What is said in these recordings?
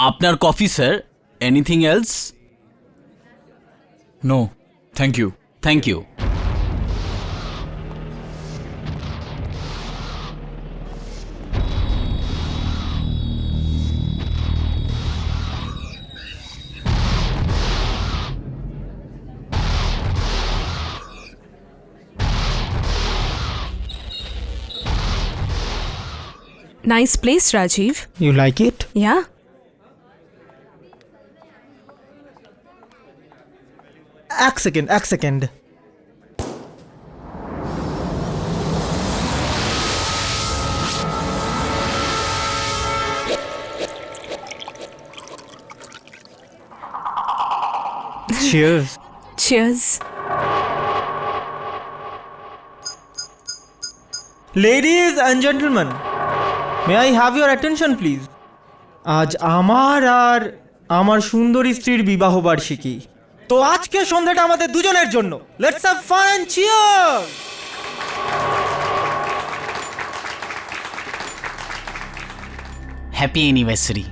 আপনার coffee sir. Anything else? No thank you. Thank you. Nice place, Rajiv. You like it? Yeah. এক second Cheers. Cheers. Ladies and gentlemen, may I have your attention please? আজ আমার আর আমার সুন্দরী স্ত্রীর বিবাহ বার্ষিকী। তো আজকে সন্ধ্যাটা আমাদের দুজনের জন্য। Let's have fun and cheers! Happy anniversary.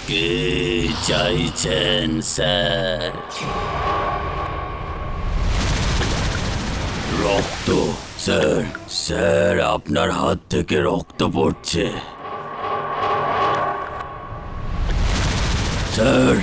কে চাইছেন স্যার? রক্ত স্যার। স্যার আপনার হাত থেকে রক্ত পড়ছে স্যার।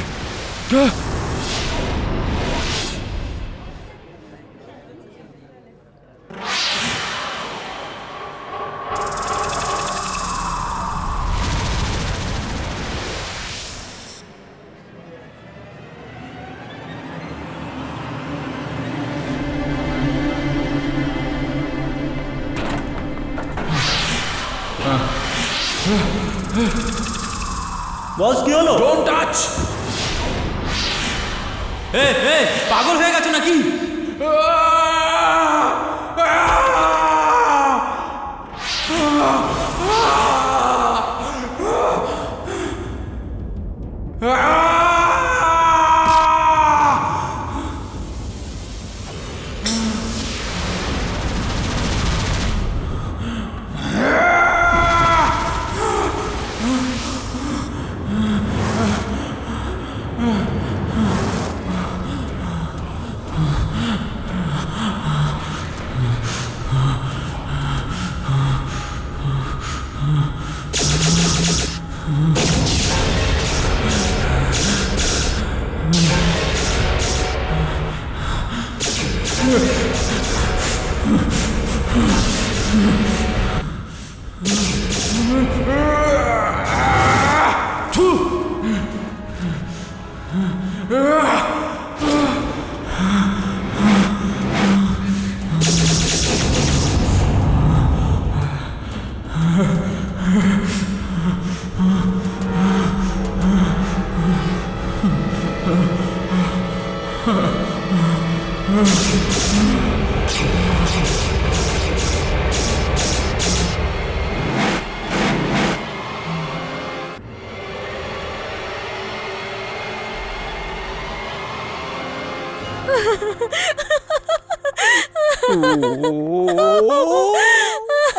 বস কি হলো? Don't touch. এ পাগল হয়ে গেছো নাকি?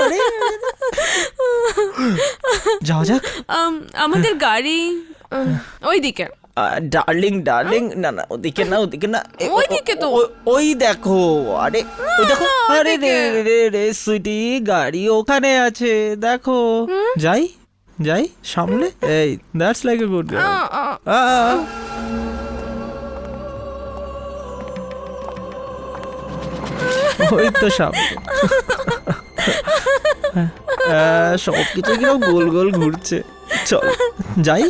আরে যাওয়া যাক। আমাদের গাড়ি ওইদিকে। ডার্লিং ডার্লিং, না না ওদিকে না, ওদিকে না, ওইদিকে তো। ওই দেখো, আরে ওই দেখো, আরে রে রে রে সুইটি, গাড়ি ওখানে আছে দেখো। যাই যাই সামনে, এই that's like a good girl. ওই তো সামনে। সব কিছু কিরকম গোল গোল ঘুরছে, চল যাই।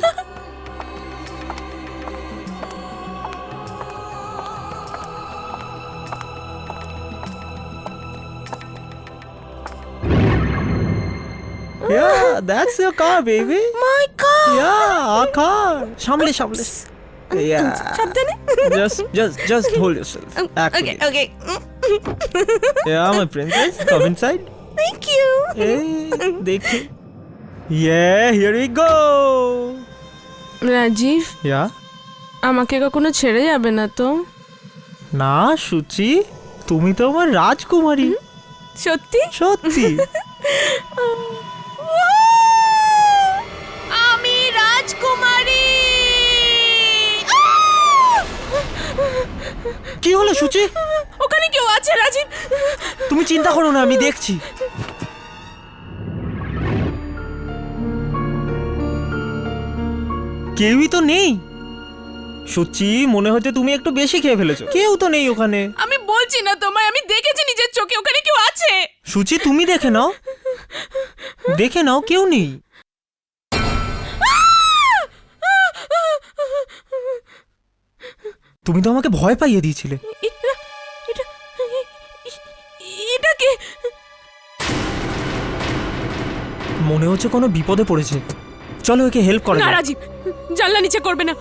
Yeah, that's your car, baby. My god. Yeah, our car. সামলে সামলে। Yeah. সাবধানে। Just hold yourself. Okay okay. Yeah, my princess. Come inside. Thank you. Hey, দেখি। Yeah, here we go. Rajiv, Yeah. আমাকে কখনো ছেড়ে যাবে না তো? না সুচি, তুমি তো আমার রাজকুমারী। সত্যি? সত্যি। আমি রাজকুমারী। কি হলো সুচি? ওখানে কেউ আছে রাজীব? তুমি চিন্তা করো না, আমি দেখছি। কেউই তো নেই। সুচি, মনে হচ্ছে তুমি একটু বেশি খেয়ে ফেলেছো। কেউ তো নেই ওখানে। আমি বলছি না তোমায়, আমি দেখেছি নিজের চোখে ওখানে কেউ আছে। সুচি, তুমি দেখে নাও, দেখে নাও, কেউ নেই। তুমি তো আমাকে ভয় পাইয়ে দিয়েছিলে। এটা কে? মনে হচ্ছে কোনো বিপদে পড়েছে। চলো একে হেল্প করা না যাক। রাজীব, জানলা নিচে করবে না।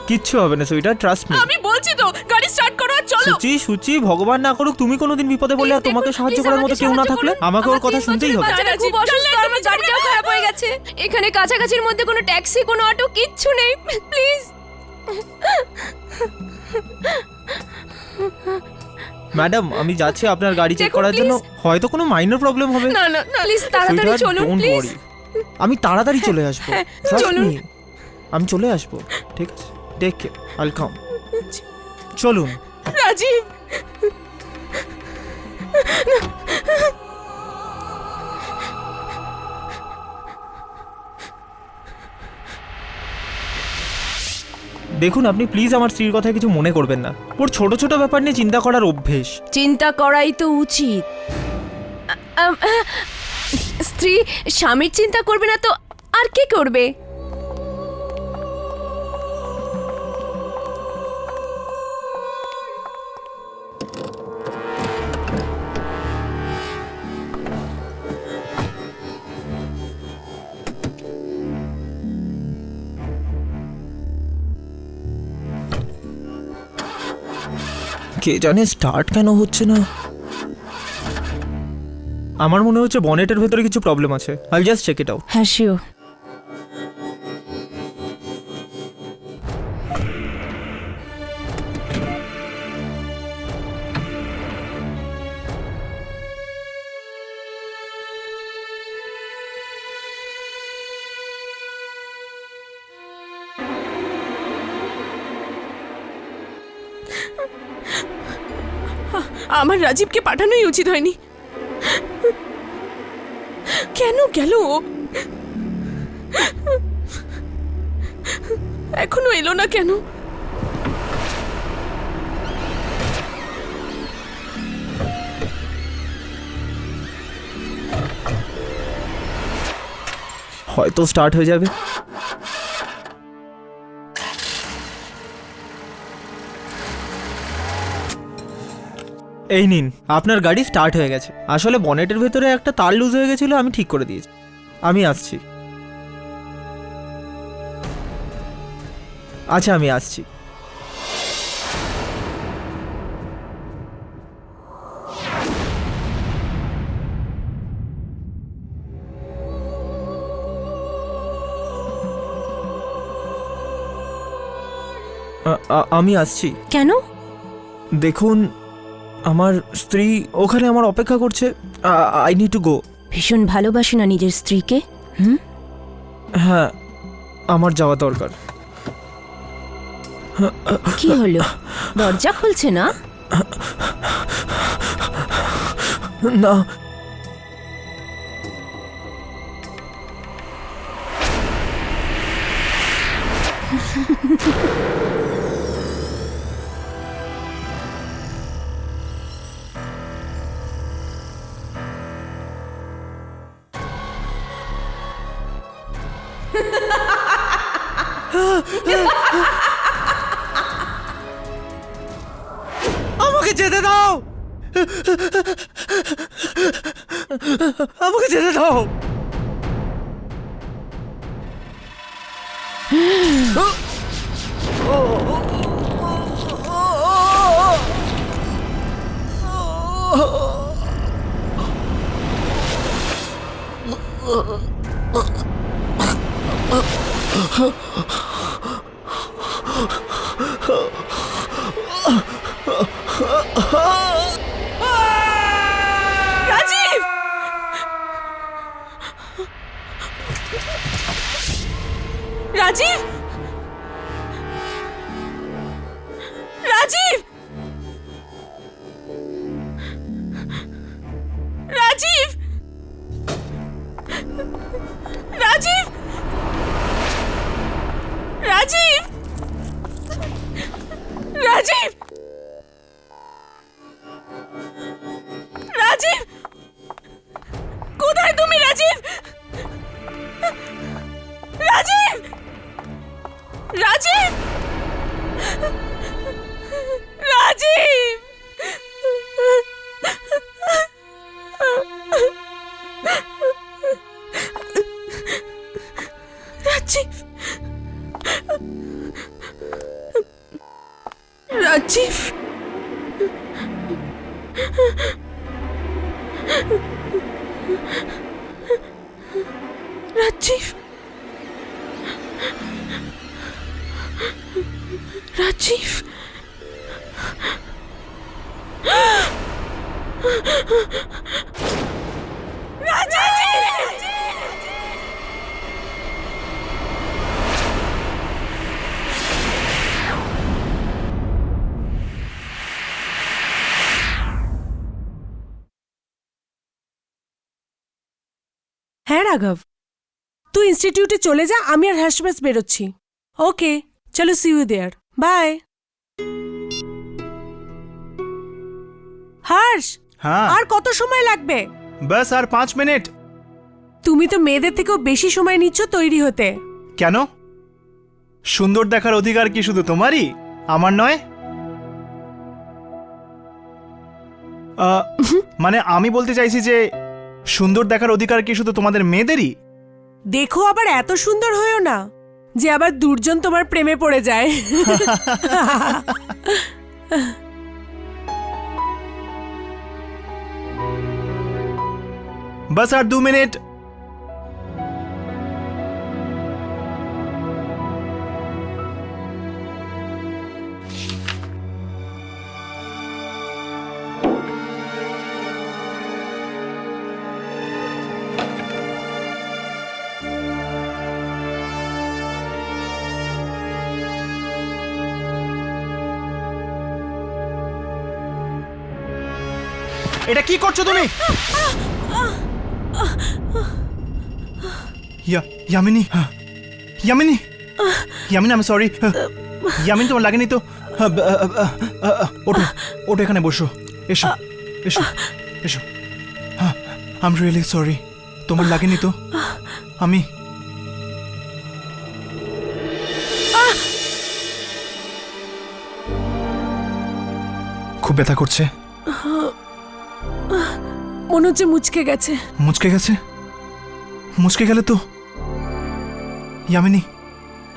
কিচ্ছু হবে না সুইটার, ট্রাস্ট মি। আমি বলছি তো, গাড়ি স্টার্ট করো আর চলো। সুচি সুচি, ভগবান না করুক তুমি কোনোদিন বিপদে পড়লে আর Please তোমাকে দেখুন, সাহায্য please করার মতো আমাকে কেউ না সাহায্য থাকলে করুন। আমাকে ওর কথা শুনতেই হবে। বাচ্চাটা খুব অসুস্থ, আমার গাড়িটাও খারাপ হয়ে গেছে। এখানে কাছাকাছির মধ্যে কোনো ট্যাক্সি, কোনো অটো কিচ্ছু নেই। প্লিজ। ম্যাডাম, আমি যাচ্ছি আপনার গাড়ি চেক দেখুন, করার জন্য। please। হয়তো কোনো মাইনর প্রবলেম হবে। না না প্লিজ তাড়াতাড়ি Sweetheart, চলুন don't প্লিজ। worry. আমি তাড়াতাড়ি চলে আসবো। হ্যাঁ, Trust চলুন। me. আমি চলে আসবো, ঠিক আছে? টেক কেয়ার, আইল কাম। চলুন। রাজীব, দেখুন, আপনি প্লিজ আমার স্ত্রীর কথা কিছু মনে করবেন না। ওর ছোট ছোট ব্যাপার নিয়ে চিন্তা করার অভ্যেস। চিন্তা করাই তো উচিত। স্ত্রী স্বামীর চিন্তা করবে না তো আর কে করবে? কে জানে স্টার্ট কেন হচ্ছে না। আমার মনে হচ্ছে বনেটের ভেতরে কিছু প্রবলেম আছে। আইল জাস্ট চেক ইট আউট। হ্যাঁ শিওর। আমার রাজীবকে পাঠানোই উচিত হয়নি। কেন গেল ও? এখনো এলো না কেন? হয়তো স্টার্ট হয়ে যাবে। এই নিন, আপনার গাড়ি স্টার্ট হয়ে গেছে। আসলে বনেটের ভেতরে একটা তার লুজ হয়ে গেছিল, আমি ঠিক করে দিয়েছি। আমি আসছি। আচ্ছা, আমি আসছি। আমি আসছি। কেন? দেখুন, আমার স্ত্রী ওখানে আমার অপেক্ষা করছে। I need to go. ভীষণ ভালোবাসে না নিজের স্ত্রীকে? হ্যাঁ, আমার যাওয়া দরকার। কি হলো, দরজা খুলছে না? না, আমাকে যেতে দাও, আমাকে যেতে দাও। রাজীব! রাজীব! রাজীব! রাজীব! রাজীব! রাজীব! রাজীব! রাজীব! কোথায় তুমি, রাজীব? রাজীব! রাজীব! রাজীব! রাজীব! রাজীব! রাজীব! রাজীব! হ্যাঁ রাঘব, তুই ইনস্টিটিউটে চলে যা, আমি আর হর্ষবাস বেরোচ্ছি। ওকে, চলো, see you there, bye. Harsh, हाँ আর কত সময় লাগবে? बस আর 5 মিনিট। তুমি তো মেয়েদের থেকেও বেশি সময় নিচ্ছ তৈরি হতে। কেন? সুন্দর দেখার অধিকার কি শুধু তোমারই, আমার নয়? মানে আমি বলতে চাইছি যে সুন্দর দেখার অধিকার কি শুধু তোমাদের মেয়েদেরই? দেখো, আবার এত সুন্দর হয়েও না যে আবার দুর্জন তোমার প্রেমে পড়ে যায়। बस আর 2 মিনিট। এটা কি করছো তুমি? Yamini, Yamini, Yamini, I am sorry. Yamini তোমার লাগেনি তো? ওঠো, ওঠো, এখানে বসো, এসো, এসো, এসো। আই এম রিয়েলি সরি, তোমার লাগেনি তো? আমি খুব ব্যথা করছে। মনে হচ্ছে মুচকে গেছে। মুচকে গেছে? মুচকে গেলে তো Yamini,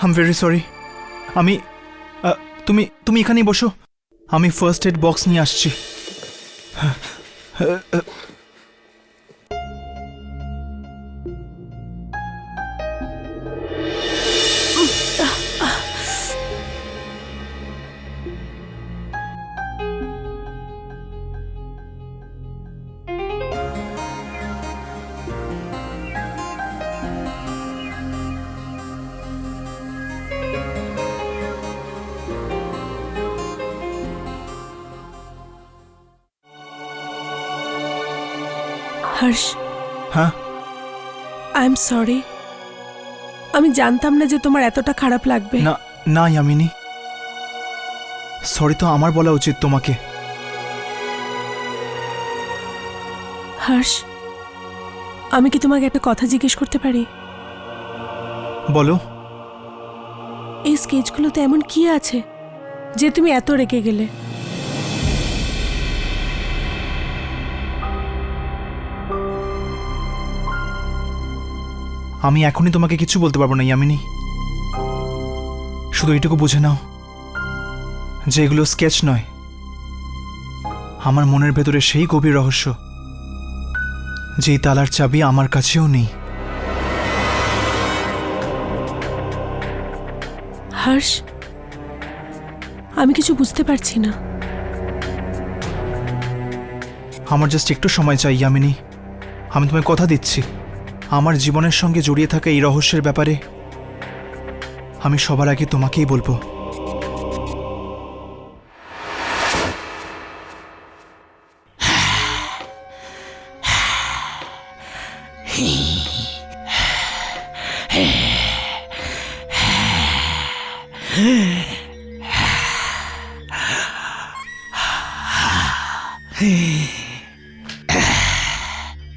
I am very sorry. আমি তুমি তুমি এখানেই বসো, আমি ফার্স্ট এড বক্স নিয়ে আসছি। হর্ষ, হ্যাঁ আই এম সরি। আমি জানতাম না যে তোমার এতটা খারাপ লাগবে। না না ইয়ামিনী, সরি তো আমার বলা উচিত তোমাকে। হর্ষ, আমি কি তোমাকে একটা কথা জিজ্ঞেস করতে পারি? বলো। এই স্কেচগুলোতে এমন কি আছে যে তুমি এত রেগে গেলে? আমি এখনই তোমাকে কিছু বলতে পারবো না ইয়ামিনী। শুধু এইটুকু বুঝে নাও যে এগুলো স্কেচ নয়, আমার মনের ভেতরে সেই গভীর রহস্য যেই তালার চাবি আমার কাছেও নেই। হর্ষ, আমি কিছু বুঝতে পারছি না। আমার জাস্ট একটু সময় চাই ইয়ামিনী। আমি তোমায় কথা দিচ্ছি, আমার জীবনের সঙ্গে জড়িয়ে থাকা এই রহস্যের ব্যাপারে আমি সবার আগে তোমাকেই বলবো।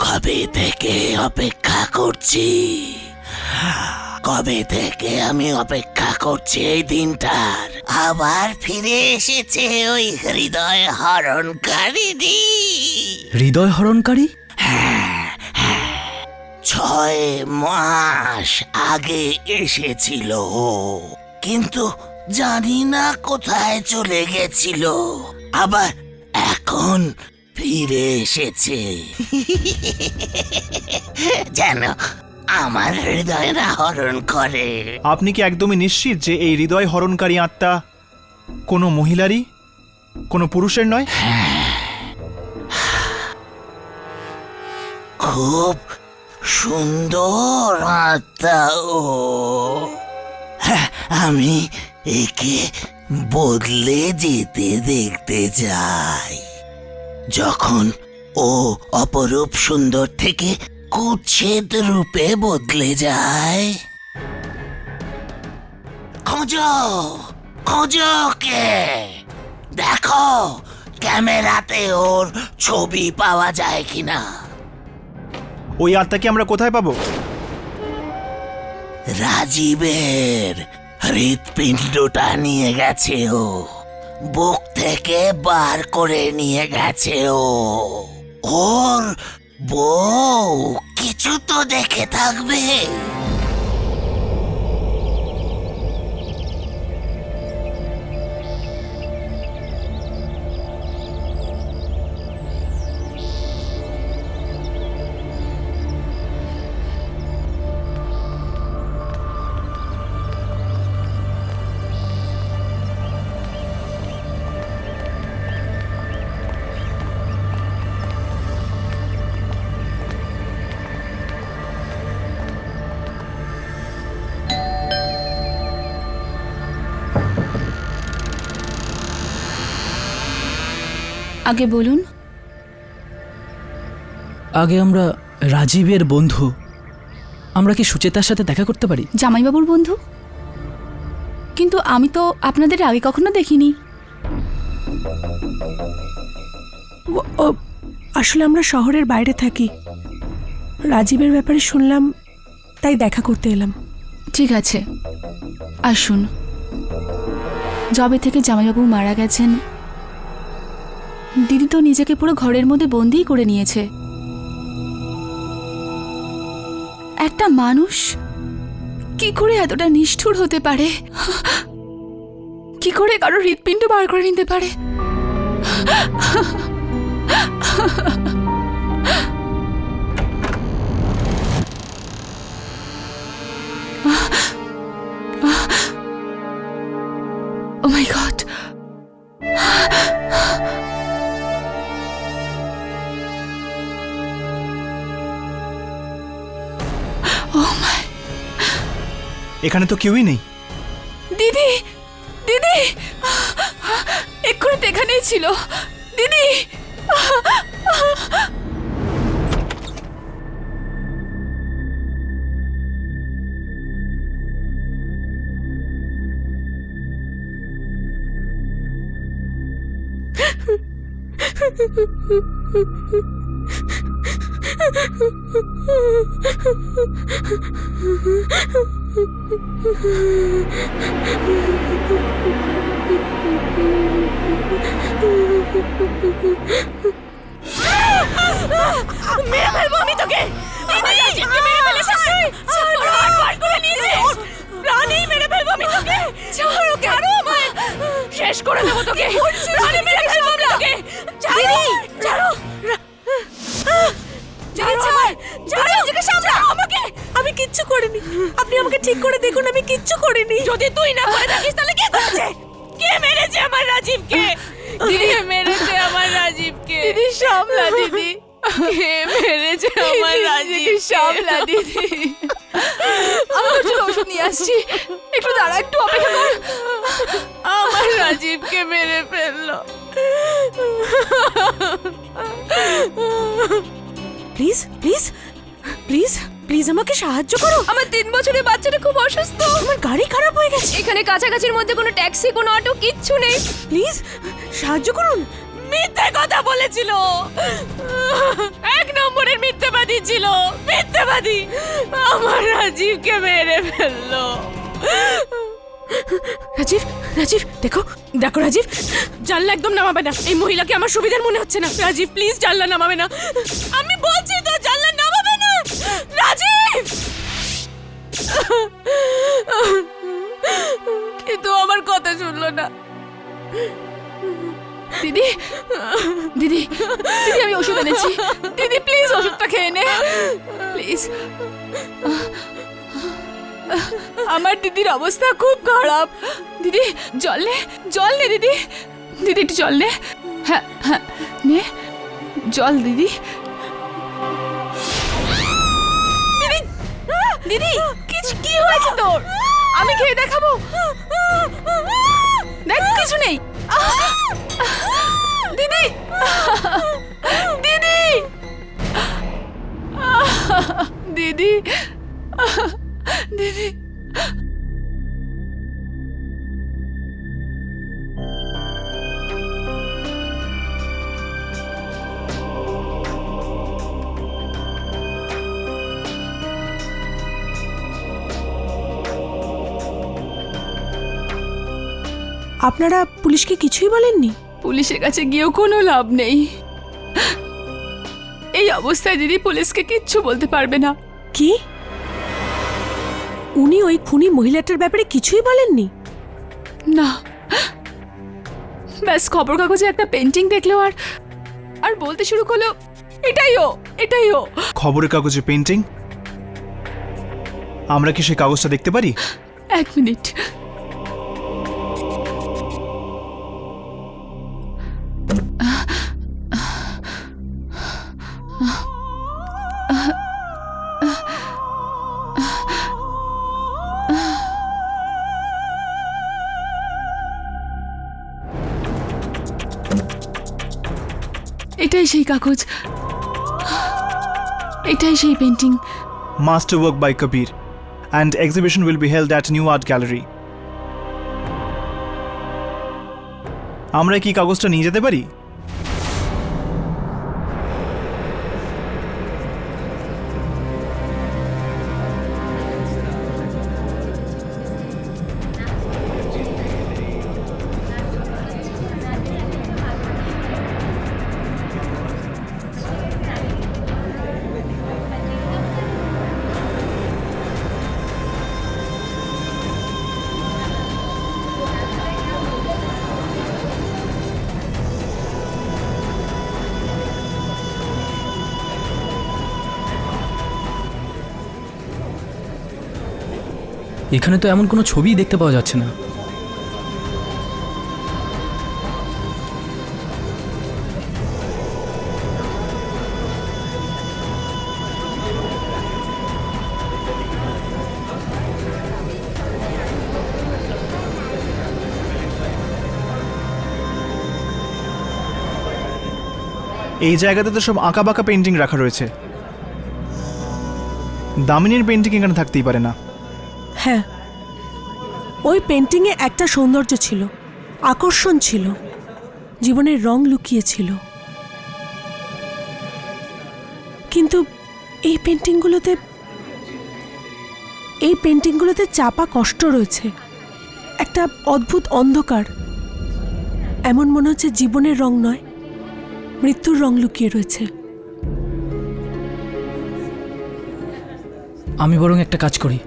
কবে থেকে অপেক্ষা করছি, কবে থেকে আমি অপেক্ষা করছি এই দিনটার। আবার ফিরে এসেছে ওই হৃদয় হরণকারী। হৃদয় হরণকারী? 6 মাস আগে এসেছিল ও, কিন্তু জানি না কোথায় চলে গেছিল। আবার এখন ফিরে এসেছে যেন আমার হৃদয়টা হরণ করে। আপনি কি একদমই নিশ্চিত যে এই হৃদয় হরণকারী আত্মা কোনো মহিলারই, কোনো পুরুষের নয়? খুব সুন্দর আত্মা ও। আমি একে বদলে যেতে দেখতে চাই। যখন ও অপরূপ সুন্দর থেকে কুৎসিত রূপে বদলে যায়। খোঁজো খোঁজো কে, দেখো ক্যামেরাতে ওর ছবি পাওয়া যায় কিনা। ওই আত্মাকে আমরা কোথায় পাবো? রাজীবের হৃৎপিণ্ডটা নিয়ে গেছে ও, বুক থেকে বার করে নিয়ে গেছে ও। ওর বউ কিছু তো দেখে থাকবে। আগে বলুন। আগে আমরা রাজীবের বন্ধু, আমরা কি সুচেতার সাথে দেখা করতে পারি? জামাইবাবুর বন্ধু? কিন্তু আমি তো আপনাদের আগে কখনো দেখিনি। আসলে আমরা শহরের বাইরে থাকি, রাজীবের ব্যাপারে শুনলাম তাই দেখা করতে এলাম। ঠিক আছে, আসুন। যবে থেকে জামাইবাবু মারা গেছেন, দিদি তো নিজেকে পুরো ঘরের মধ্যে বন্দিই করে নিয়েছে। একটা মানুষ কি করে এতটা নিষ্ঠুর হতে পারে? কি করে কারো হৃৎপিণ্ড বার করে নিতে পারে? Oh my God! Oh my! এখানে তো কেউই নেই। দিদি, দিদি, এক্ষুনি তো এখানেই ছিল। দিদি, মেরে ফেলবো আমি তোকে। আমার রাজীবকে মেরে ফেলেছিস তুই। বড় হাত বার করে নিয়েছিস। প্রাণেই মেরে ফেলবো আমি তোকে। ছাড়ো ওকে। ছাড়ো আমায়। শেষ করে দেবো তোকে। প্রাণে মেরে ফেলবো আমি তোকে। ছাড়ো। ছাড়ো। আমি কিচ্ছু করিনি, আপনি আমাকে ঠিক করে দেখুন, আমি কিচ্ছু করিনি। যদি তুই না করে থাকিস তাহলে কে করেছে? কে মেরেছে আমার রাজীবকে? দিদি মেরেছে আমার রাজীবকে। দিদি সামলা দিদি। কে মেরেছে আমার রাজীবকে? সামলা দিদি। আমি তোর জন্য ওষুধ নিয়ে আসছি, একটু দাঁড়া, একটু অপেক্ষা কর। আমার রাজীবকে মেরে ফেললো। প্লিজ প্লিজ প্লিজ প্লিজ আমাকে সাহায্য করো। আমার 3 বছরের বাচ্চাটা খুব অসুস্থ। আমার গাড়ি খারাপ হয়ে গেছে। এখানে কাছাকাছির মধ্যে কোনো ট্যাক্সি, কোনো অটো কিচ্ছু নেই। প্লিজ সাহায্য করুন। মিথ্যে কথা বলেছিল, 1 নম্বরের মিথ্যেবাদী ছিল, মিথ্যেবাদী। আমার রাজীবকে মেরে ফেললো। রাজীব, রাজীব দেখো দেখো রাজীব, জানলা একদম নামাবে না। এই মহিলাকে আমার সুবিধার মনে হচ্ছে না। রাজীব প্লিজ জানলা নামাবে না। আমি বলছি তো জানলা নামাবে না। রাজীব! কিন্তু আমার কথা শুনলো না। দিদি দিদি দিদি, আমি ওষুধ এনেছি। দিদি প্লিজ ওষুধটা খেয়ে নে প্লিজ। আমার দিদির অবস্থা খুব খারাপ। দিদি জল নে, জল নে দিদি। দিদি একটু জল নে। হ্যাঁ হ্যাঁ নে জল দিদি। দিদি দিদি কি হয়েছে তোর? আমি খেয়ে দেখাবো। দেখ কিছু নেই। দিদি দিদি দিদি দিদি। আপনারা পুলিশকে কিছুই বলেননি? পুলিশের কাছে গিয়েও কোনো লাভ নেই। এই অবস্থায় দিদি পুলিশকে কিচ্ছু বলতে পারবে না। কি উনি ওই খুনি মহিলাটার ব্যাপারে কিছুই বলেননি? না, ব্যাস খবর কাগজে একটা পেন্টিং দেখলো আর বলতে শুরু করলো এটাই ও, এটাই ও। খবরের কাগজে পেন্টিং? আমরা কি সেই কাগজটা দেখতে পারি? 1 মিনিট। এটাই সেই কাগজ, এটাই সেই painting. Masterwork by Kabir, and exhibition will be held at New Art Gallery. আমরা কি কাগজটা নিয়ে যেতে পারি? এখানে তো এমন কোনো ছবিই দেখতে পাওয়া যাচ্ছে না। এই জায়গাতে তো সব আঁকা বাঁকা পেন্টিং রাখা রয়েছে। দামিনীর পেন্টিং এখানে থাকতেই পারে না। হ্যাঁ, ওই পেন্টিংয়ে একটা সৌন্দর্য ছিল, আকর্ষণ ছিল, জীবনের রং লুকিয়ে ছিল। কিন্তু এই পেন্টিংগুলোতে চাপা কষ্ট রয়েছে, একটা অদ্ভুত অন্ধকার। এমন মনে হচ্ছে জীবনের রং নয়, মৃত্যুর রং লুকিয়ে রয়েছে। আমি বরং একটা কাজ করি,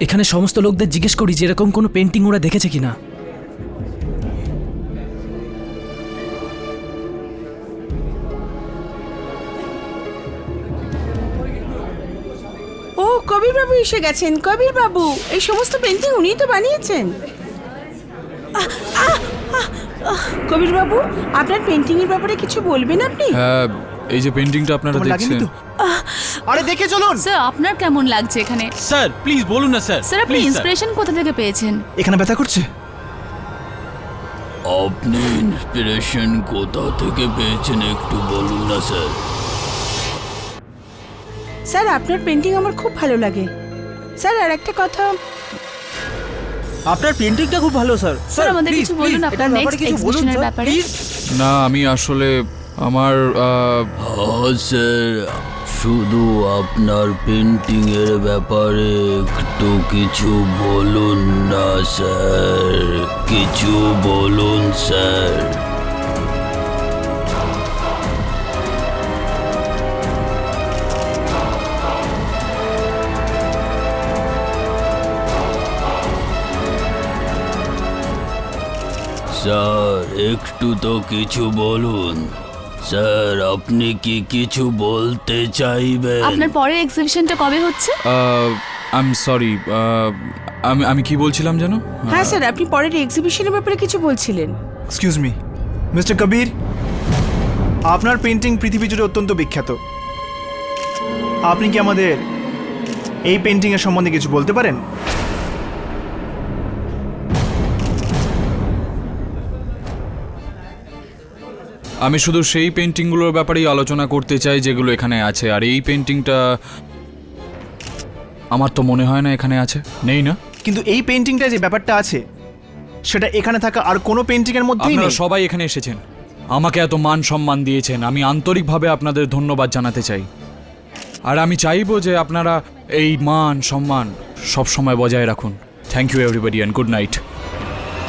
এখানে সমস্ত লোকদের জিজ্ঞেস করি যে এরকম কোনো পেন্টিং ওরা দেখেছে কিনা। ও কবির বাবু এসে গেছেন। কবির বাবু, এই সমস্ত পেন্টিং উনিই তো বানিয়েছেন। কবির বাবু, আপনার পেন্টিং এর ব্যাপারে কিছু বলবেন আপনি? হ্যাঁ, এই যে পেন্টিংটা আপনারা তোমার লাগেনি দেখছেন, তো? আরে দেখে চলুন। স্যার আপনার কেমন লাগছে এখানে? স্যার প্লিজ বলুন না স্যার। স্যার আপনি ইন্সপিরেশন কোথা থেকে পেয়েছেন? এখানে ব্যথা করছে? আপনি ইন্সপিরেশন কোথা থেকে পেয়েছেন একটু বলুন না স্যার। স্যার আপনার পেন্টিং আমার খুব ভালো লাগে। স্যার আর একটা কথা, আপনার পেন্টিংটা খুব ভালো স্যার। স্যার আমাদের কিছু বলুন আপনার নেক্সট এক্সিবিশনের ব্যাপারে। না আমি আসলে আমার হ্যাঁ স্যার, শুধু আপনার পেন্টিং এর ব্যাপারে একটু কিছু বলুন না স্যার, কিছু বলুন স্যার। স্যার একটু তো কিছু বলুন স্যার, আপনি কি কিছু বলতে চাইবেন? আপনার পরের এক্সিবিশনটা কবে হচ্ছে? আই এম সরি, আমি কি বলছিলাম যেন? হ্যাঁ স্যার আপনি পরের এক্সিবিশনের ব্যাপারে কিছু বলছিলেন। এক্সকিউজ মি মিস্টার কবির, আপনার পেন্টিং পৃথিবী জুড়ে অত্যন্ত বিখ্যাত। আপনি কি আমাদের এই পেন্টিং এর সম্বন্ধে কিছু বলতে পারেন? আমি শুধু সেই পেন্টিংগুলোর ব্যাপারেই আলোচনা করতে চাই যেগুলো এখানে আছে। আর এই পেন্টিংটা আমার তো মনে হয় না এখানে আছে, নেই না? কিন্তু এই পেন্টিংটা যে ব্যাপারটা আছে সেটা এখানে থাকা আর কোনো পেন্টিং এর মধ্যেই আপনারা নেই। সবাই এখানে এসেছেন, আমাকে এত মান সম্মান দিয়েছেন, আমি আন্তরিকভাবে আপনাদের ধন্যবাদ জানাতে চাই। আর আমি চাইবো যে আপনারা এই মান সম্মান সব সময় বজায় রাখুন। Thank you everybody and good night.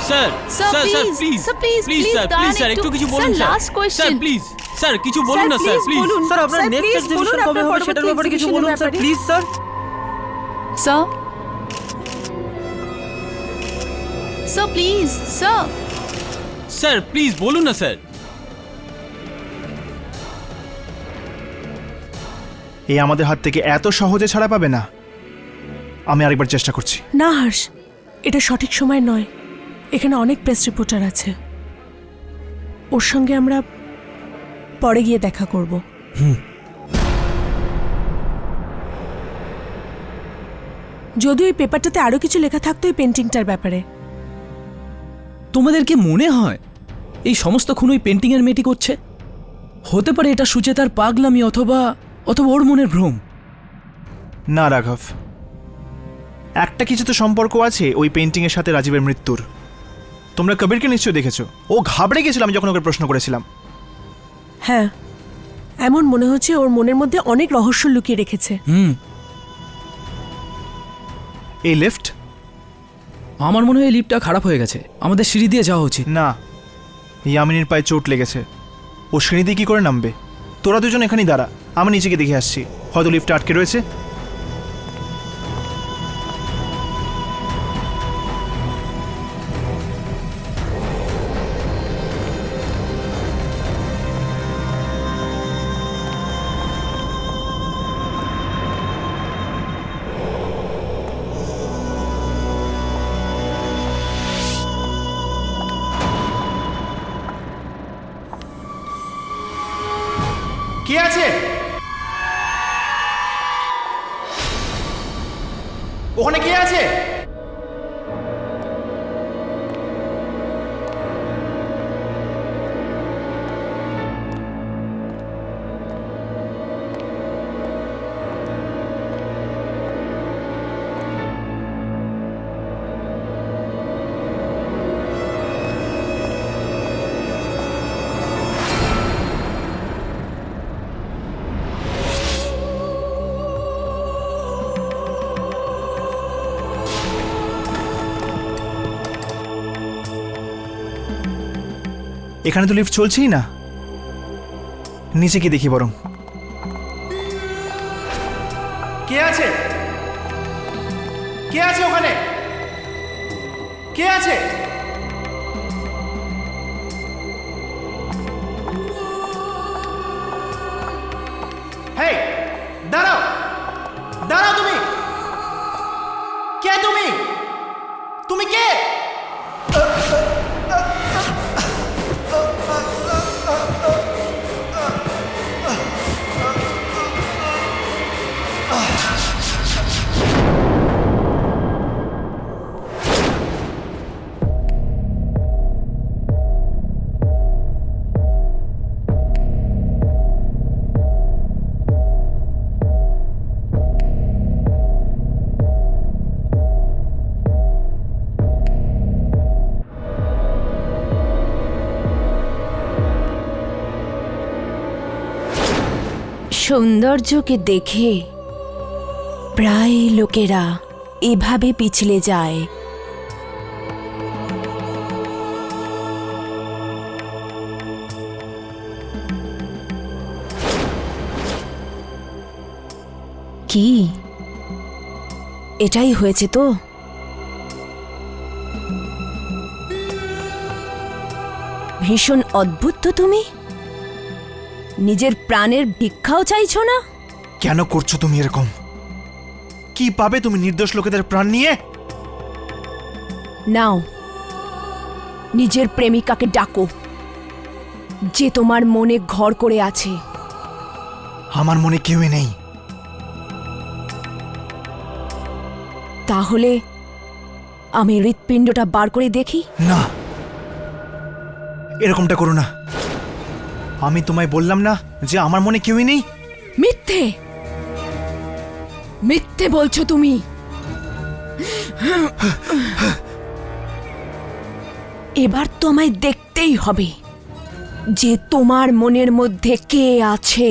Sir sir please sir please sir একটু কিছু বলুন sir. Last question please sir কিছু বলুন না স্যার প্লিজ। স্যার আপনার নেক্সট এক্সিবিশন কবে হবে সেটার ব্যাপারে কিছু বলুন sir please sir. Sir sir please sir. Sir please বলুন না স্যার। এই আমাদের হাত থেকে এত সহজে ছাড়া পাবে না। আমি আরেকবার চেষ্টা করছি। না হর্ষ, এটা সঠিক সময় নয়। এখানে অনেক প্রেস রিপোর্টার আছে, ওর সঙ্গে আমরা পরে গিয়ে দেখা করব। যদিও এই পেপারটাতে আরো কিছু লেখা থাকতো এই পেন্টিংটার ব্যাপারে। তোমাদের কি মনে হয় এই সমস্ত খুন ওই পেন্টিংয়ের মেয়েটি করছে? হতে পারে এটা সুচেতার পাগলামি অথবা ওর মনের ভ্রম। না রাঘব, একটা কিছু তো সম্পর্ক আছে ওই পেন্টিং এর সাথে রাজীবের মৃত্যুর। তোমরা কবিরকে নিশ্চয়ই দেখেছো, ও ঘাবড়ে গেছিল আমি যখন ওকে প্রশ্ন করেছিলাম। হ্যাঁ, এমন মনে হচ্ছে ওর মনের মধ্যে অনেক রহস্য লুকিয়ে রেখেছে। এই লিফট? আমার মনে হয় এই লিফটটা খারাপ হয়ে গেছে, আমাদের সিঁড়ি দিয়ে যাওয়া উচিত। না, ইয়ামিনীর পায়ে চোট লেগেছে, ও সিঁড়ি দিয়ে কি করে নামবে? তোরা দুজন এখানেই দাঁড়া, আমি নিচেকে দেখে আসছি, হয়তো লিফটটা আটকে রয়েছে। কে আছে ওখানে? কে আছে? এখানে তো লিফট চলছেই না, নিচে কি দেখি বরং। কে আছে? কে আছে ওখানে? কে আছে? হেই, দাঁড়াও, দাঁড়াও! তুমি কে? তুমি তুমি কে? সৌন্দর্যকে দেখে প্রায় লোকেরা এভাবে পিছলে যায়। কি এটাই হয়েছে তো? ভীষণ অদ্ভুত তো তুমি। নিজের প্রাণের ভিক্ষাও চাইছো না? কেন করছো তুমি এরকম? কি পাবে তুমি নির্দোষ লোকেদের প্রাণ নিয়ে? নাও, নিজের প্রেমিকাকে ডাকো, যে তোমার মনে ঘর করে আছে। আমার মনে কেউই নেই। তাহলে আমি হৃৎপিণ্ডটা বার করে দেখি। না, এরকমটা করো না। আমি তোমায় বললাম না যে আমার মনে কেউই নেই? মিথ্যে, মিথ্যে বলছো তুমি। এবার তো আমায় দেখতেই হবে যে তোমার মনের মধ্যে কে আছে।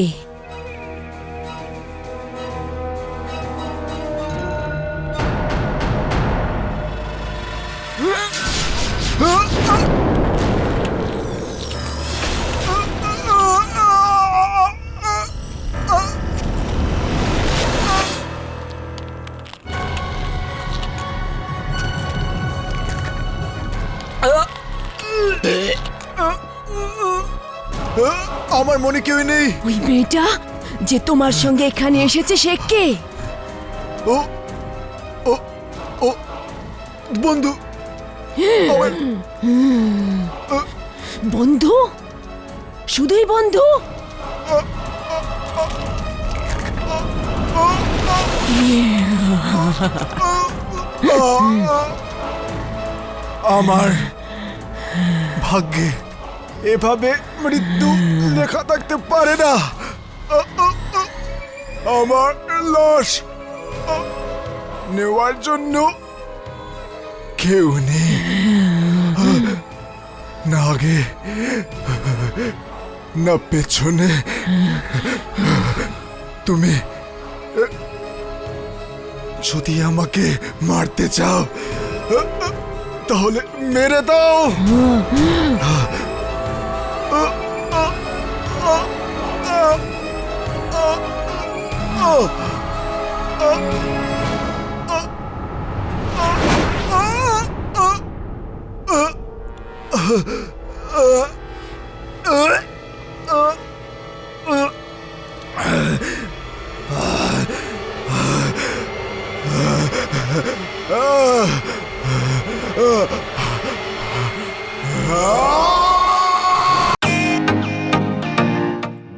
আমার মনে কেউই নেই। ওই মেয়েটা যে তোমার সঙ্গে এখানে এসেছে সে কে? ও ও ও বন্ধু। বন্ধু? শুধুই বন্ধু? আমার ভাগ্যে এভাবে মৃত্যু লেখা থাকতে পারে না। আমার লাশ নেওয়ার জন্য কেউ নেই, না আগে না পেছনে। তুমি যদি আমাকে মারতে চাও তাহলে মেরে দাও।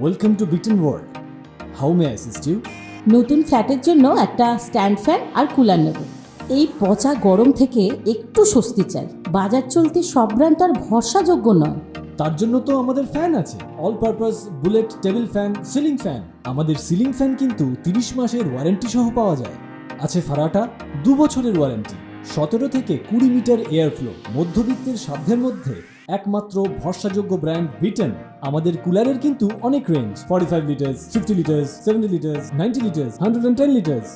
Welcome to Britain world. How may assist you? নতুন ফ্ল্যাটের জন্য একটা স্ট্যান্ড ফ্যান আর কুলার নেব। এই পচা গরম থেকে একটু স্বস্তি চাই। বাজার চলতে সব ব্র্যান্ড আর ভরসাযোগ্য নয়। তার জন্য তো আমাদের ফ্যান আছে, all purpose bullet table fan, ceiling fan. আমাদের সিলিং ফ্যান কিন্তু 30 মাসের ওয়ারেন্টি সহ পাওয়া যায়। আছে ফারাটা 2 বছরের ওয়ারেন্টি, 17 থেকে 20 মিটার এয়ার ফ্লো, মধ্যবিত্তের সাধ্যের মধ্যে একমাত্র ভরসাযোগ্য ব্র্যান্ড বিটেন। আমাদের কুলারের কিন্তু অনেক range, 45 litres, 50 litres, 70 litres, 90 litres, 110 litres.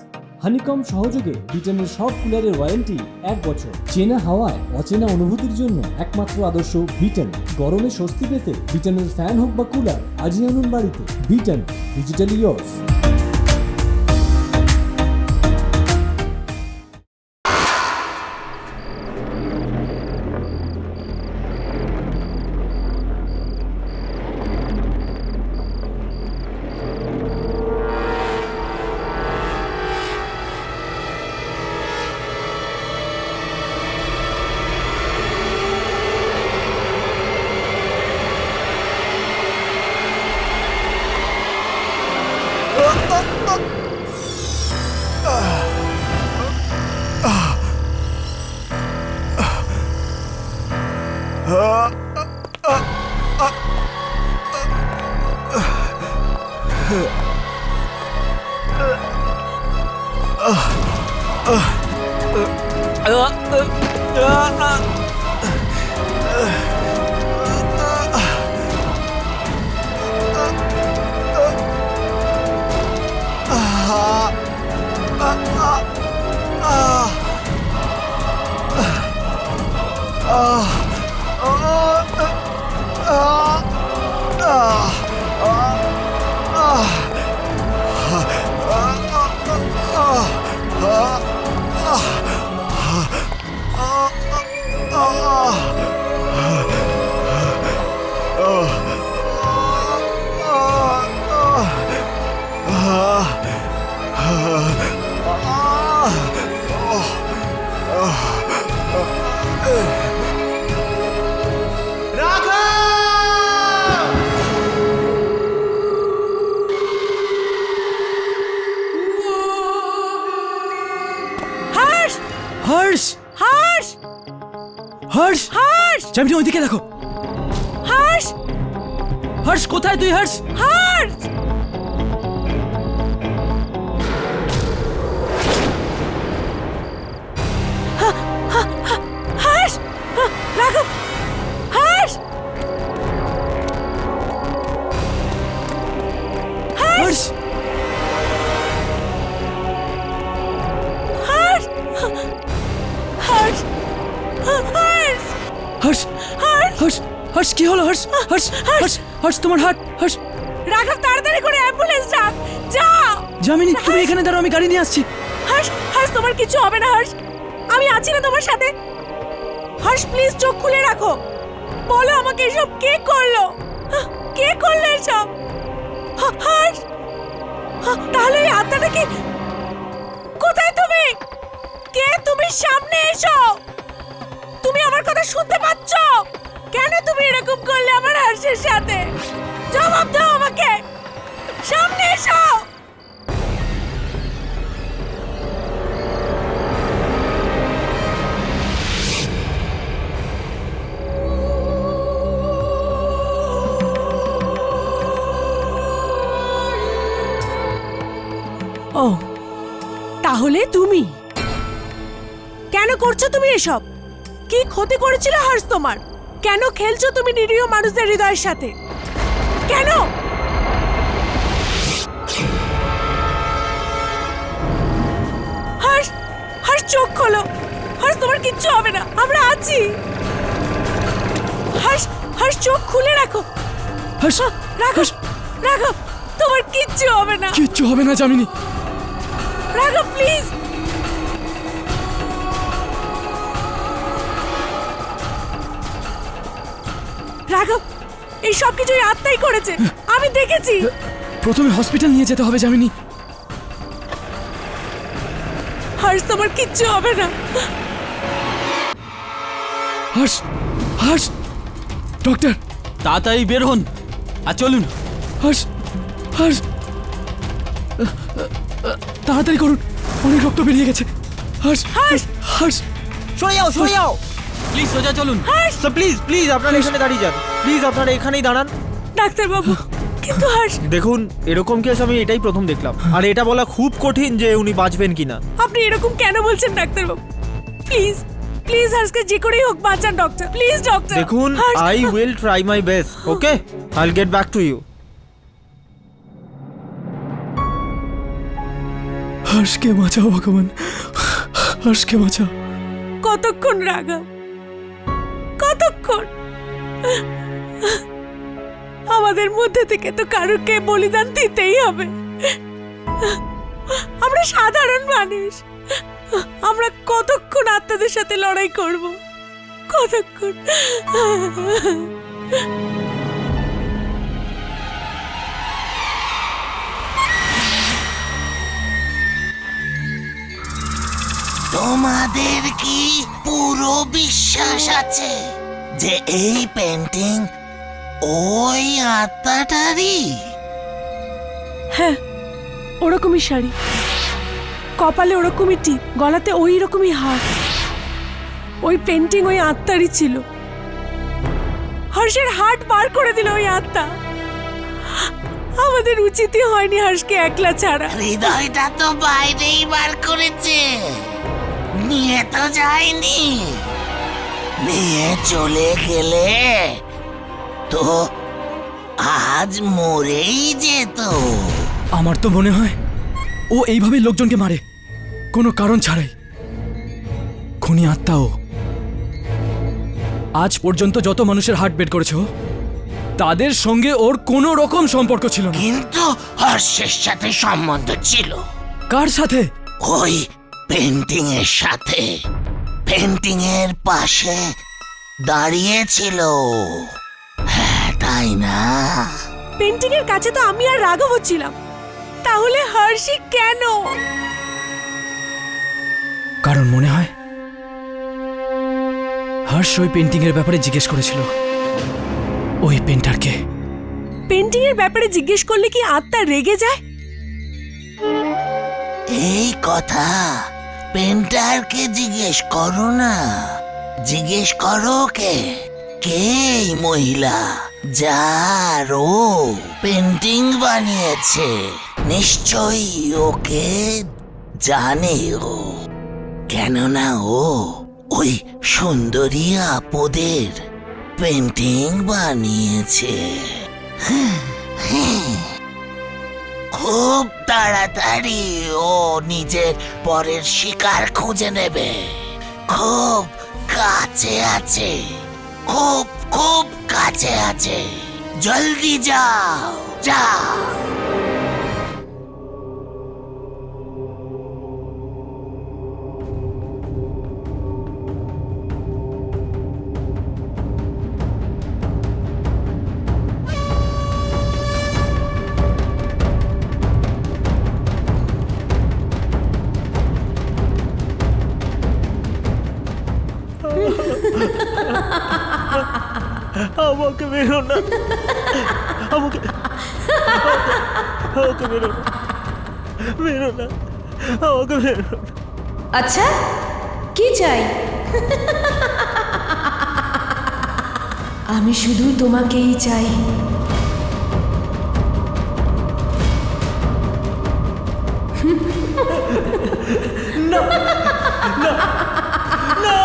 Honeycomb সহযোগে ব্রিটেনের সব কুলারের ওয়ারেন্টি 1 বছর। চেনা হাওয়ায় অচেনা অনুভূতির জন্য একমাত্র আদর্শ ব্রিটেন। গরমে স্বস্তি পেতে ব্রিটেনের ফ্যান হোক বা কুলার, আজই আনুন বাড়িতে। Britain, digitally yours. Harsh! Harsh! Harsh! Harsh! Jamini ওইদিকে দেখো। হর্ষ! হর্ষ কোথায় তুই? হর্ষ! হর্ষ! হর্ষ! রাঘব! হর্ষ! হর্ষ! হর্ষ! হর্ষ! হর্ষ! হর্ষ! হর্ষ! হর্ষ কি হলো? হর্ষ! হর্ষ! হর্ষ! হর্ষ তোমার হাত! হর্ষ! রাঘব তাড়াতাড়ি করে অ্যাম্বুলেন্স ডাক, যা। যামিনী তুমি এখানে দাঁড়াও, আমি গাড়ি নিয়ে আসছি। হর্ষ! হর্ষ তোমার কিছু হবে না হর্ষ, আমি আছি না তোমার সাথে। হর্ষ প্লিজ চোখ খুলে রাখো, বলো আমাকে এসব কে করলো, কে করলো এসব? হর্ষ! তাহলে এই আত্মাটা কি? কোথায় তুমি? কে তুমি? সামনে এসো। তুমি আমার কথা শুনতে পাচ্ছ? কেন তুমি এরকম করলে আমার হর্ষের সাথে? জবাব দাও আমাকে, সামনে এসো। ও তাহলে তুমি কেন করছো তুমি এসব? কি ক্ষতি করেছিল হর্ষ তোমার? কেন খেলছো তুমি নিরীহ মানুষদের হৃদয়ের সাথে? কেন? হর্ষ! হর্ষ চোখ খোলো, হর্ষ তোমার কিচ্ছু হবে না, আমরা আছি। হর্ষ! হর্ষ চোখ খুলে রাখো। হর্ষ! রাঘব! রাঘব তোমার কিচ্ছু হবে না। কিচ্ছু হবে না যামিনী। রাঘব প্লিজ। রাঘব এই সব কিছু আত্মাই করেছে, আমি দেখেছি। প্রথমে হসপিটাল নিয়ে যেতে হবে যামিনী। হর্ষ তোমার কিচ্ছু হবে না। হর্ষ! হর্ষ! ডক্টর তাড়াতাড়ি বের হন আর চলুন। হর্ষ! হর্ষ! তাড়াতাড়ি করুন, অনেক রক্ত বেরিয়ে গেছে। হর্ষ! হর্ষ! হর্ষ! সরে যাও, সরে যাও। প্লিজ সোজা চলুন। স্যার প্লিজ প্লিজ আপনারা এখানে দাঁড়িয়ে যান, প্লিজ আপনারা এখানেই দাঁড়ান। ডাক্তার বাবু কিন্তু হর্ষ। দেখুন এরকম কেস আমি এটাই প্রথম দেখলাম, আর এটা বলা খুব কঠিন যে উনি বাঁচবেন কিনা। আপনি এরকম কেন বলছেন ডাক্তার বাবু? প্লিজ প্লিজ হর্ষকে যে করেই হোক বাঁচান ডক্টর, প্লিজ ডক্টর। দেখুন I will try my best, okay? I will get back to you. হর্ষকে বাঁচাও ভগবান, হর্ষকে বাঁচাও। কতক্ষণ রাঘব, কতক্ষণ? আমাদের মধ্যে থেকে তো কারুকে বলিদান দিতেই হবে। আমরা সাধারণ মানুষ, আমরা কতক্ষণ আত্মাদের সাথে লড়াই করব? কতক্ষণ? তোমাদের কি পুরো বিশ্বাস আছে যে এই পেন্টিং ওই আত্মাটারই? হ্যাঁ, ওরকমই শাড়ি, কপালে ওরকমই টিপ, গলাতে ওই রকমই হার। ওই পেন্টিং ওই আত্মারই ছিল। হর্ষের হার্ট বার করে দিল ওই আত্মা। আমাদের উচিতই হয়নি হর্ষকে একলা ছাড়া। হৃদয়টা তো বাইরেই বার করেছে, নিয়ে তো যায়নি। নিয়ে চলে গেলে তো আজ মরেই যেত। আমার তো মনে হয় ও এইভাবে লোকজনকে মারে, কোনো কারণ ছাড়াই। খুনি আত্মা ও। আজ পর্যন্ত যত মানুষের হার্ট বের করেছে ও, তাদের সঙ্গে ওর কোনো রকম সম্পর্ক ছিল না। কিন্তু হর্ষের সাথে সম্বন্ধ ছিল। কার সাথে? ওই পেন্টিং এর সাথে। পেন্টিং এর পাশে দাঁড়িয়েছিল। হ্যাঁ, তাই না? পেন্টিং এর কাছে তো আমি আর রাঘব ছিলাম, তাহলে হর্ষি কেন? কারণ মনে হয় হর্ষ ওই পেন্টিং এর ব্যাপারে জিজ্ঞেস করেছিল ওই পেন্টারকে। পেন্টিং এর ব্যাপারে জিজ্ঞেস করলে কি আত্মা রেগে যায়? এই কথা পেন্টারকে জিজ্ঞেস করো না। জিজ্ঞেস করো কে এই মহিলা যার ও পেন্টিং বানিয়েছে। নিশ্চয়ই ওকে জানে ও, কেননা ও ওই সুন্দরী আপদের পেন্টিং বানিয়েছে। খুব তাড়াতাড়ি ও নিজের পরের শিকার খুঁজে নেবে। খুব কাছে আছে, খুব খুব কাছে আছে। জলদি যাও, যাও। আমাকে বেরো না, আমাকে আমাকে বেরো না, বেরো না, আমাকে বেরো না। আচ্ছা, কি চাই? আমি শুধু তোমাকেই চাই। না, না, না।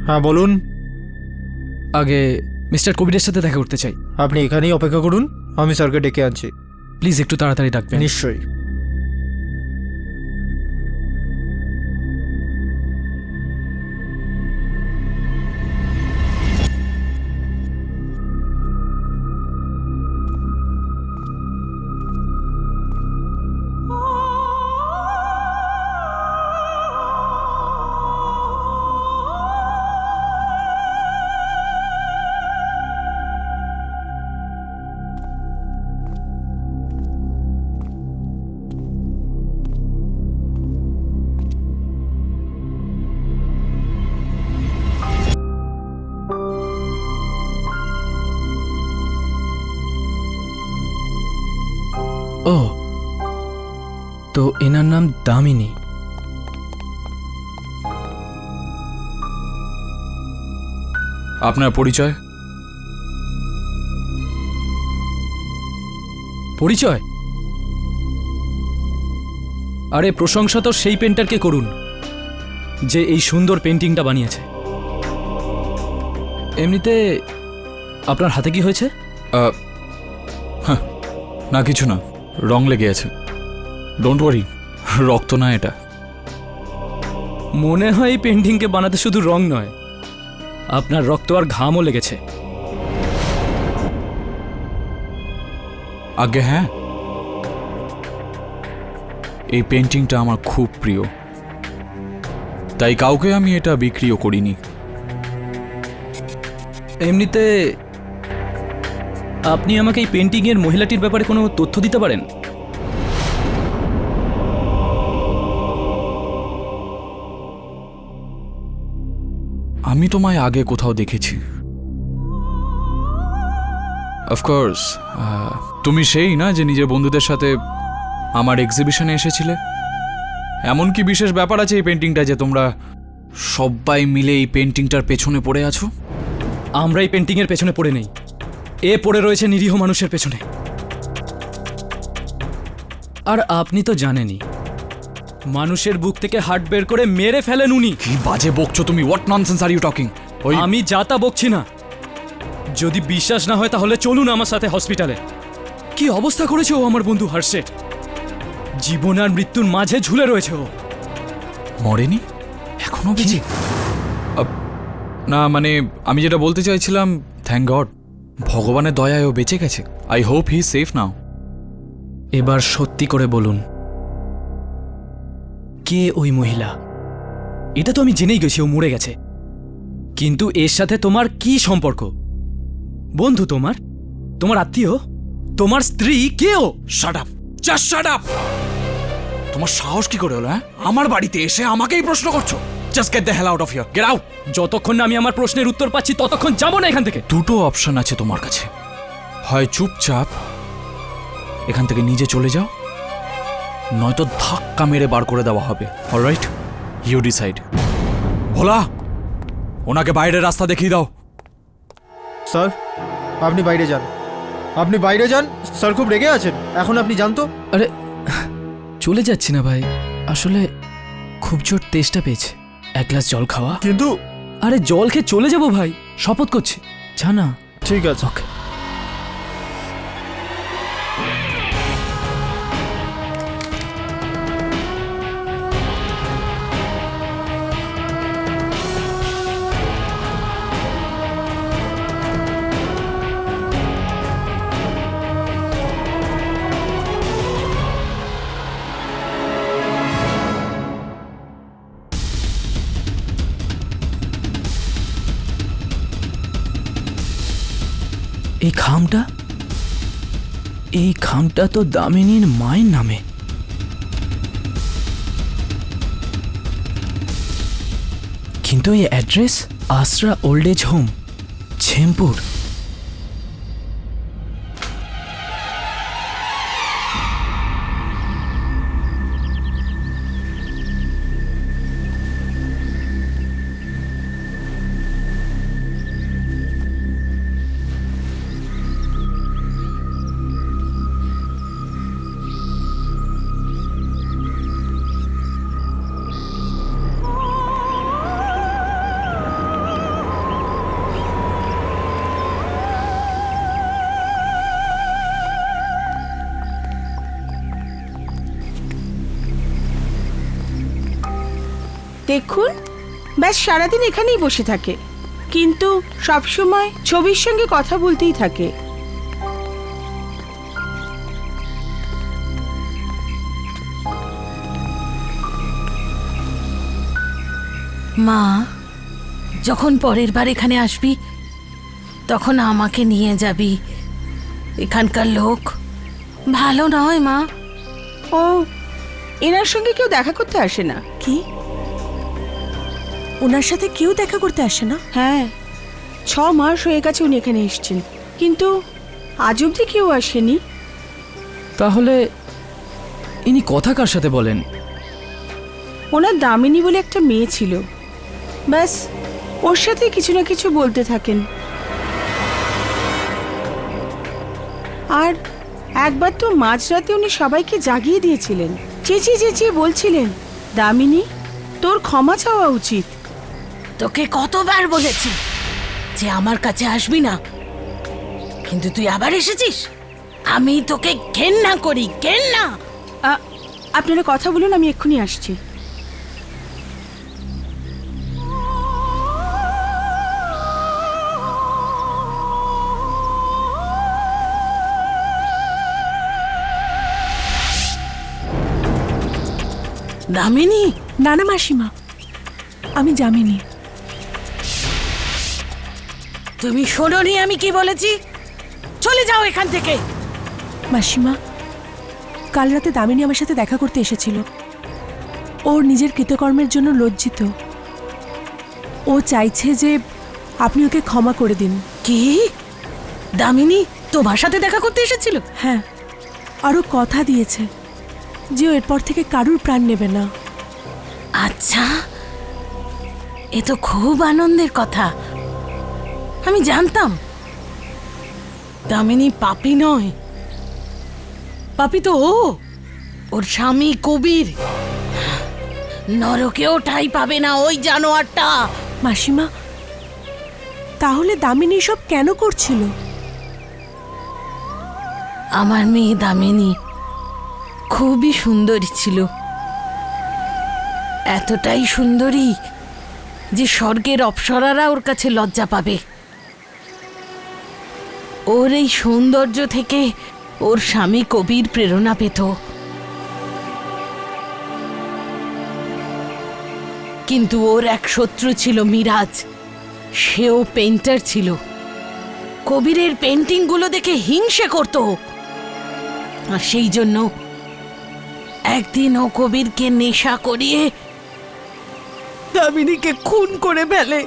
হ্যাঁ বলুন। আগে মিস্টার কবিরের সাথে দেখা করতে চাই। আপনি এখানেই অপেক্ষা করুন, আমি স্যারকে ডেকে আনছি। প্লিজ একটু তাড়াতাড়ি ডাকবেন। নিশ্চয়ই। নাম দামিনী। আপনার পরিচয়? পরিচয়? আরে প্রশংসা তো সেই পেন্টারকে করুন যে এই সুন্দর পেন্টিংটা বানিয়েছে। এমনিতে আপনার হাতে কি হয়েছে? না কিছু না, রং লেগে আছে। ডোন্ট ওয়ারি, রক্ত না এটা। মনে হয় এই পেন্টিংকে বানাতে শুধু রং নয়, আপনার রক্ত আর ঘামও লেগেছে। আগে হ্যাঁ, এই পেন্টিংটা আমার খুব প্রিয়, তাই কাউকে আমি এটা বিক্রিও করিনি। এমনিতে আপনি আমাকে এই পেন্টিংয়ের মহিলাটির ব্যাপারে কোনো তথ্য দিতে পারেন? আমি তোমায় আগে কোথাও দেখেছি। অফকোর্স, তুমি সেই না যে নিজের বন্ধুদের সাথে আমার এক্সিবিশনে এসেছিলে? এমন কি বিশেষ ব্যাপার আছে এই পেন্টিংটা যে তোমরা সবাই মিলে এই পেন্টিংটার পেছনে পড়ে আছো? আমরা এই পেন্টিংয়ের পেছনে পড়ে নেই, এ পড়ে রয়েছে নিরীহ মানুষের পেছনে। আর আপনি তো জানেনই, মানুষের বুক থেকে হার্ট বের করে মেরে ফেলেন উনি। কি বাজে বকছো তুমি? What nonsense are you talking? আমি যা তা বকছি না। যদি বিশ্বাস না হয় তাহলে চলুন আমার সাথে হসপিটালে। কি অবস্থা করেছে ও আমার বন্ধু হর্ষের। জীবন আর মৃত্যুর মাঝে ঝুলে রয়েছে ও। মরেনি? এখনো বেঁচে? না মানে আমি যেটা বলতে চাইছিলাম, থ্যাংক গড, ভগবানের দয়ায় ও বেঁচে গেছে। I hope he is safe now. এবার সত্যি করে বলুন, কে ওই মহিলা? এটা তো আমি জেনেই গেছি ও মরে গেছে, কিন্তু এর সাথে তোমার কি সম্পর্ক? বন্ধু তোমার? তোমার আত্মীয়? তোমার স্ত্রী? কে ও? Shut up, just shut up. তোমার সাহস কি করে হলো হ্যাঁ আমার বাড়িতে এসে আমাকেই প্রশ্ন করছো? Just get the hell out of here, get out. যতক্ষণ না আমি আমার প্রশ্নের উত্তর পাচ্ছি ততক্ষণ যাব না এখান থেকে। দুটো অপশন আছে তোমার কাছে, হয় চুপচাপ এখান থেকে নিজে চলে যাও, নয়তো ধাক্কা মেরে বার করে দেওয়া হবে। Alright, you decide. ভোলা, ওনাকে বাইরের রাস্তা দেখিয়ে দাও। স্যার আপনি বাইরে যান, আপনি বাইরে যান। স্যার খুব রেগে আছেন, এখন আপনি জানতো। আরে চলে যাচ্ছি না ভাই, আসলে খুব জোর তেষ্টা পেয়েছে, এক গ্লাস জল খাওয়া। কিন্তু আরে জল খেয়ে চলে যাবো ভাই, শপথ করছি। জানা ঠিক আছে। ওকে। এই খামটা তো দামিনীর মায়ের নামে। কিন্তু এই অ্যাড্রেস আশ্রা ওল্ড এজ হোম, ছেমপুর। দেখুন, ব্যাস সারাদিন এখানেই বসে থাকে, কিন্তু সবসময় ছবির সঙ্গে কথা বলতেই থাকে। মা, যখন পরের বার এখানে আসবি তখন আমাকে নিয়ে যাবি। এখানকার লোক ভালো নয় মা। ও, এনার সঙ্গে কেউ দেখা করতে আসে না? কি ওনার সাথে কেউ দেখা করতে আসে না? হ্যাঁ, 6 মাস হয়ে গেছে উনি এখানে এসেছেন, কিন্তু আজ অবধি কেউ আসেনি। তাহলে ইনি কথা কার সাথে বলেন? ওনার দামিনী বলে একটা মেয়ে ছিল, ব্যাস ওর সাথে কিছু না কিছু বলতে থাকেন। আর একবার তো মাঝরাতে উনি সবাইকে জাগিয়ে দিয়েছিলেন, চেঁচিয়ে চেঁচিয়ে বলছিলেন, দামিনী তোর ক্ষমা চাওয়া উচিত। তোকে কতবার বলেছি যে আমার কাছে আসবি না, কিন্তু তুই আবার এসেছিস। আমি তোকে ঘেন্না করি, ঘেন্না। আপনারা কথা বলুন, আমি এক্ষুনি আসছি। দামিনী? না না মাসিমা, আমি যামিনী। তুমি শোনোনি আমি কি বলেছি? চলে যাও এখান থেকে। মাসিমা, কাল রাতে দামিনী আমার সাথে দেখা করতে এসেছিল। ওর নিজের কৃতকর্মের জন্য লজ্জিত। ও চাইছে যে আপনি ওকে ক্ষমা করে দিন। কি? দামিনী তোমার সাথে দেখা করতে এসেছিল? হ্যাঁ, আরও কথা দিয়েছে যে ও এরপর থেকে কারুর প্রাণ নেবে না। আচ্ছা, এ তো খুব আনন্দের কথা। আমি জানতাম দামিনী পাপী নয়। পাপী তো ওর স্বামী কবির। নরকেও ঠাঁই পাবে না ওই জানোয়ারটা। মাসিমা, তাহলে দামিনী সব কেন করছিল? আমার মেয়ে দামিনী খুবই সুন্দরী ছিল, এতটাই সুন্দরী যে স্বর্গের অপ্সরারা ওর কাছে লজ্জা পাবে। ওর এই সৌন্দর্য থেকে ওর স্বামী কবির প্রেরণা পেত। কিন্তু ওর এক শত্রু ছিল মিরাজ, সেও পেইন্টার ছিল। কবিরের পেন্টিংগুলো দেখে হিংসে করত, আর সেই জন্য একদিন ও কবিরকে নেশা করিয়ে দামিনীকে খুন করে ফেলে।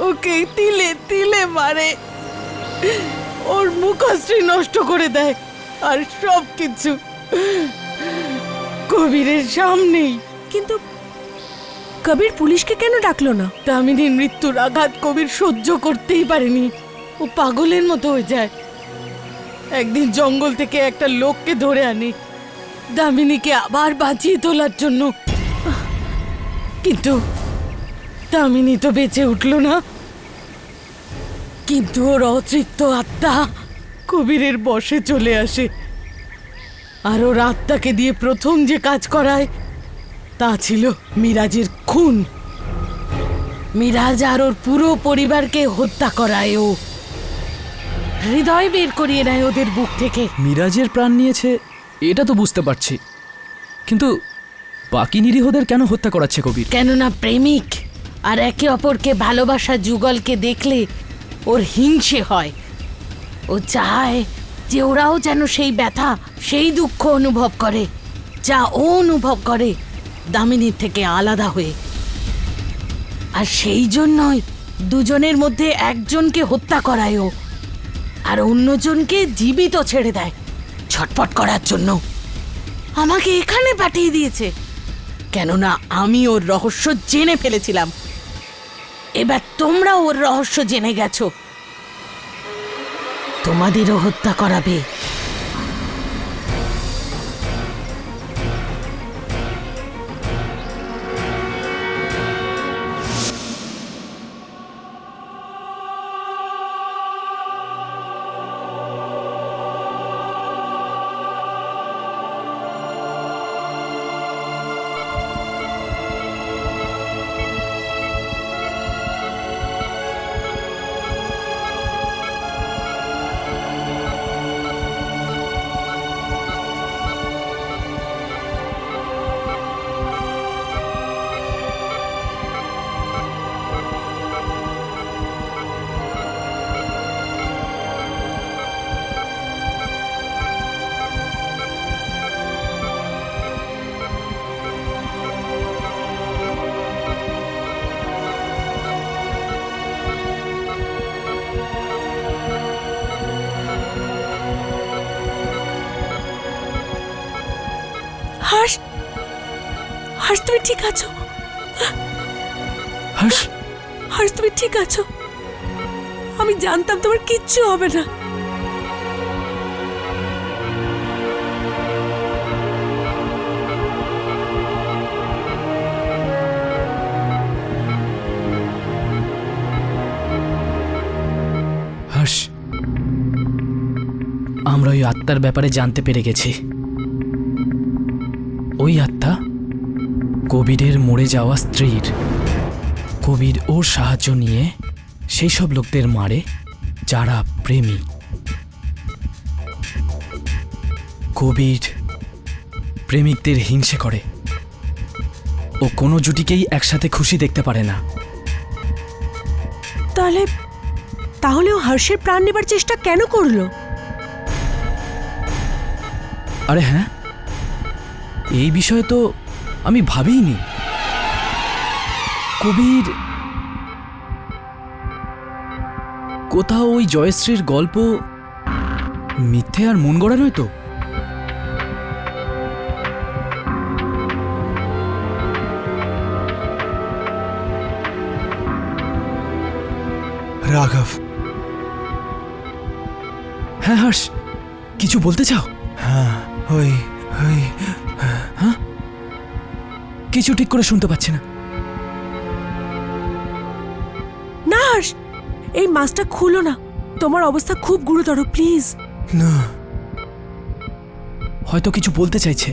ওকে তিলে তিলে মারে, ওর মুখশ্রী নষ্ট করে দেয়, আর সব কিছু কবিরের সামনেই। কিন্তু কবির পুলিশকে কেন ডাকলো না? দামিনীর মৃত্যুর আঘাত কবির সহ্য করতেই পারেনি। ও পাগলের মতো হয়ে যায়। একদিন জঙ্গল থেকে একটা লোককে ধরে আনে দামিনীকে আবার বাঁচিয়ে তোলার জন্য, কিন্তু দামিনী তো বেঁচে উঠল না। কিন্তু ওর অতৃপ্ত আত্মা কবিরের বশে চলে আসে, আর ওর আত্মাকে দিয়ে প্রথম যে কাজ করায় তা ছিল মিরাজের খুন। মিরাজ আর ওর পুরো পরিবারকে হত্যা করায় ও। হৃদয় বের করিয়ে নেয় ওদের বুক থেকে। মিরাজের প্রাণ নিয়েছে এটা তো বুঝতে পারছি, কিন্তু বাকি নিরীহদের কেন হত্যা করাচ্ছে কবির? কেননা প্রেমিক আর একে অপরকে ভালোবাসা যুগলকে দেখলে ওর হিংসে হয়। ও চায় যে ওরাও যেন সেই ব্যথা, সেই দুঃখ অনুভব করে যা ও অনুভব করে দামিনীর থেকে আলাদা হয়ে। আর সেই জন্যই দুজনের মধ্যে একজনকে হত্যা করায় ও, আর অন্যজনকে জীবিত ছেড়ে দেয় ছটফট করার জন্য। আমাকে এখানে পাঠিয়ে দিয়েছে কেননা আমি ওর রহস্য জেনে ফেলেছিলাম। এবার তোমরা ওর রহস্য জেনে গেছো, তোমাদেরও হত্যা করাবে। হর্ষ তুমি ঠিক আছো? হর্ষ, হর্ষ তুমি ঠিক আছো? আমি জানতাম তোমার কিচ্ছু হবে না। হর্ষ, আমরা ওই আত্মার ব্যাপারে জানতে পেরে গেছি। ওই আত্মা কবিরের মরে যাওয়া স্ত্রীর। কবির ওর সাহায্য নিয়ে সেই সব লোকদের মারে যারা প্রেমী। কবির প্রেমিকদের হিংসে করে। ও কোনো জুটিকেই একসাথে খুশি দেখতে পারে না। তাহলে ও হর্ষের প্রাণ নেবার চেষ্টা কেন করলো? আরে হ্যাঁ, এই বিষয়ে তো আমি ভাবিনি। কবির কোথাও ওই জয়শ্রীর গল্প মিথ্যে আর মন গড়া নয় তো? রাঘব। হ্যাঁ হর্ষ, কিছু বলতে চাও? হ্যাঁ, ওই হ্যাঁ, কিছু ঠিক করে শুনতে পাচ্ছি না। না হর্ষ, এই মাছটা খুলো না, তোমার অবস্থা খুব গুরুতর, প্লিজ। না, হয়তো কিছু বলতে চাইছে।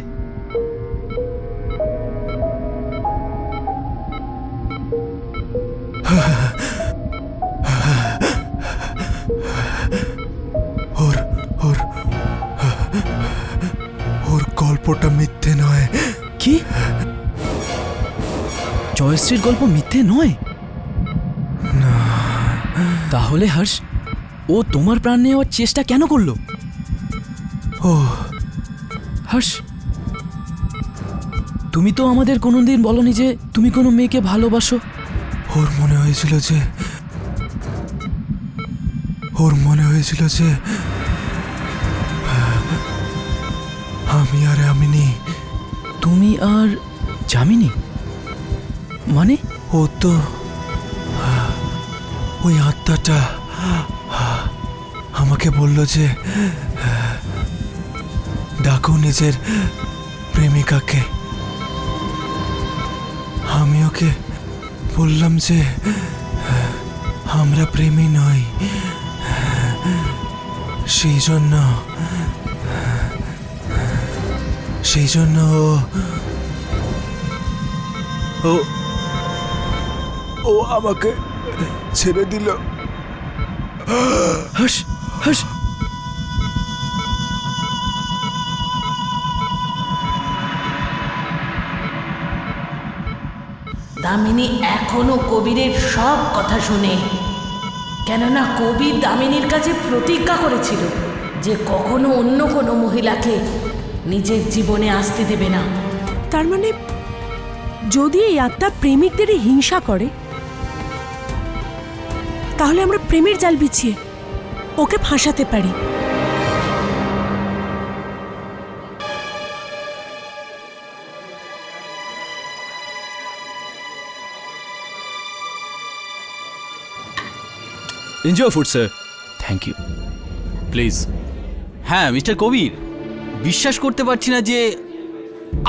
ওর গল্পটা মিথ্যে নয়। কি? জয়শ্রীর গল্প মিথ্যে নয়? না। তাহলে হর্ষ, ও তোমার প্রাণ নেওয়ার চেষ্টা কেন করলো? ও হর্ষ, তুমি তো আমাদের কোনোদিন বলনি যে তুমি কোনো মেয়েকে ভালোবাসো। ওর মনে হয়েছিল যে আমি আর যামিনী। তুমি আর যামিনী মানে? ও তো ওই আত্মাটা আমাকে বলল যে ডাকো নিজের প্রেমিকাকে। আমি ওকে বললাম যে আমরা প্রেমী নই। সেই জন্য ও আমাকে ছেড়ে দিল। হর্ষ, হর্ষ, দামিনী এখনো কবিরের সব কথা শুনে, কেননা কবির দামিনীর কাছে প্রতিজ্ঞা করেছিল যে কখনো অন্য কোনো মহিলাকে নিজের জীবনে আসতে দেবে না। তার মানে যদি এই আত্মা প্রেমিকদেরই হিংসা করে, তাহলে আমরা প্রেমের জাল বিছিয়ে ওকে ফাঁসাতে পারি। Enjoy food sir. Thank you. Please. হ্যাঁ মিস্টার কবির, বিশ্বাস করতে পারছি না যে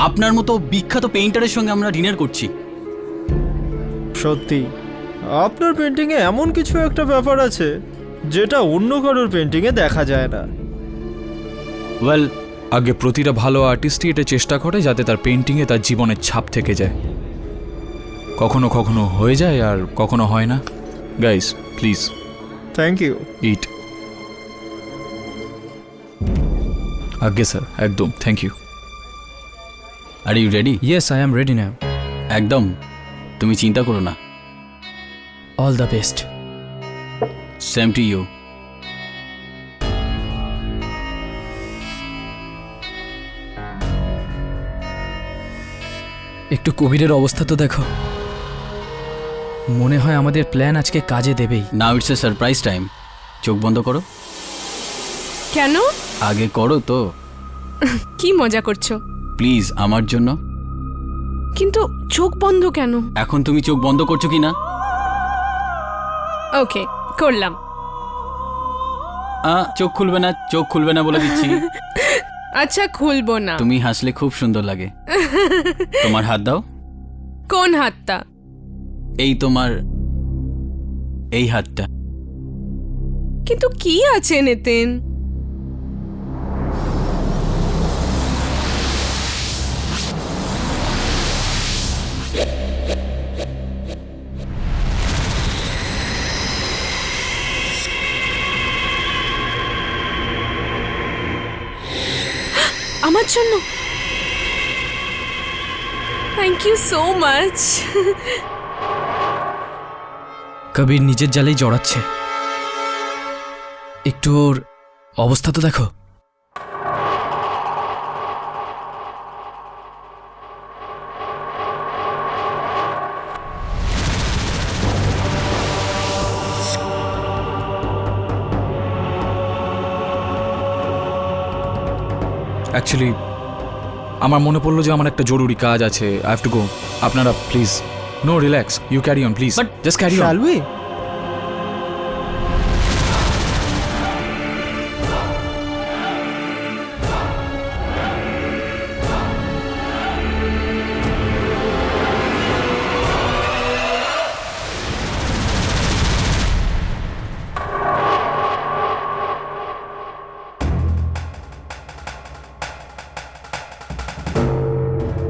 আপনার মতো বিখ্যাত পেইন্টারের সঙ্গে আমরা ডিনার করছি। সত্যি আপনার পেন্টিংয়ে এমন কিছু একটা ব্যাপার আছে যেটা অন্য কারোর পেন্টিংয়ে দেখা যায় না। ওয়েল, আগে প্রতিটা ভালো আর্টিস্টই এটা চেষ্টা করে যাতে তার পেন্টিংয়ে তার জীবনের ছাপ থেকে যায়। কখনো কখনো হয়ে যায় আর কখনো হয় না। Guys please. Thank you. Eat. আগে স্যার, একদম thank you. Are you ready? Yes, I am ready now. একদম, তুমি চিন্তা করো না। All the best. Same to you. একটু কবিরের অবস্থা তো দেখো, মনে হয় আমাদের প্ল্যান আজকে কাজে দেবেই। Now it's a surprise time. চোখ বন্ধ করো। কেন? আগে করো তো। কি মজা করছো? প্লিজ আমার জন্য। কিন্তু চোখ বন্ধ কেন? এখন তুমি চোখ বন্ধ করছো কি না? ওকে, করলাম। চোখ খুলবে না বলে দিচ্ছি। আচ্ছা, খুলবো না। তুমি হাসলে খুব সুন্দর লাগে। তোমার হাত দাও। কোন হাতটা? এই তোমার এই হাতটা। কিন্তু কি আছে নিতিন? আমার জন্য? Thank you so much. Kabir নিজের জালেই জড়াচ্ছে। একটু ওর অবস্থা তো দেখো। অ্যাকচুয়ালি আমার মনে পড়লো যে আমার একটা জরুরি কাজ আছে। I have to go. আপনারা please, no relax, you carry on please, just carry on. Shall we?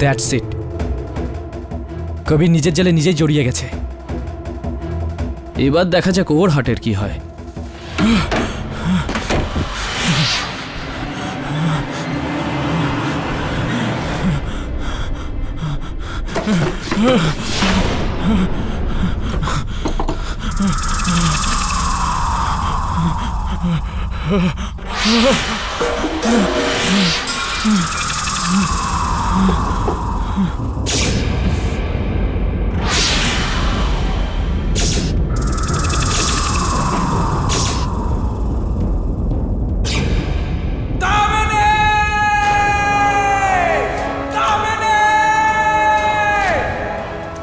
That's it. Kabir নিজের জালে নিজেই জড়িয়ে গেছে। এবার দেখা যাক ওর হার্টের কি হয়।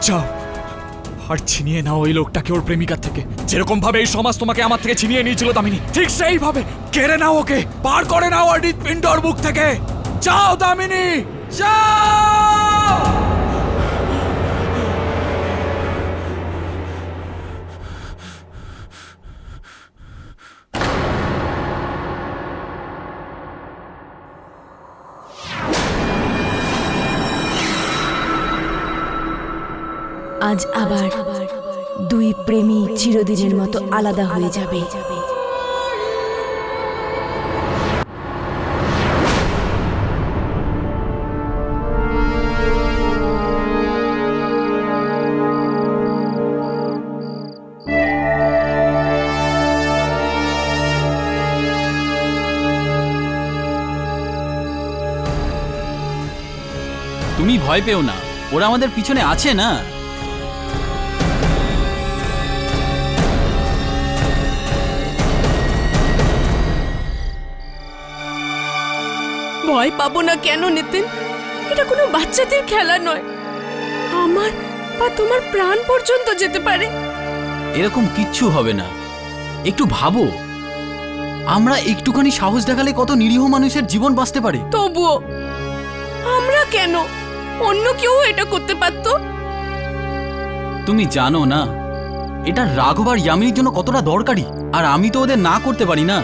যাও আর ছিনিয়ে নাও ওই লোকটাকে ওর প্রেমিকার থেকে, যেরকম ভাবে এই সমাজ তোমাকে আমার থেকে ছিনিয়ে নিয়েছিল দামিনী, ঠিক সেইভাবে কেড়ে নাও ওকে, পার করে নাও ওর হৃৎপিণ্ড ওর বুক থেকে। যাও দামিনী, যাও। আজ আবার দুই প্রেমী চিরদিনের মতো আলাদা হয়ে যাবে। তুমি ভয় পেও না, ওরা আমাদের পিছনে আছে না। ভয় পাবো না কেন নিতিন? এটা কোনো বাচ্চাদের খেলা নয়। আমার বা তোমার প্রাণ পর্যন্ত যেতে পারে। এরকম কিচ্ছু হবে না, একটু ভাবো, আমরা একটুখানি সাহস দেখালে কত নিরীহ মানুষের জীবন বাঁচতে পারে। তবুও আমরা কেন? অন্য কেউ এটা করতে পারতো। তুমি জানো না এটা রাঘব আর ইয়ামিনীর জন্য কতটা দরকারি, আর আমি তো ওদের না করতে পারি না।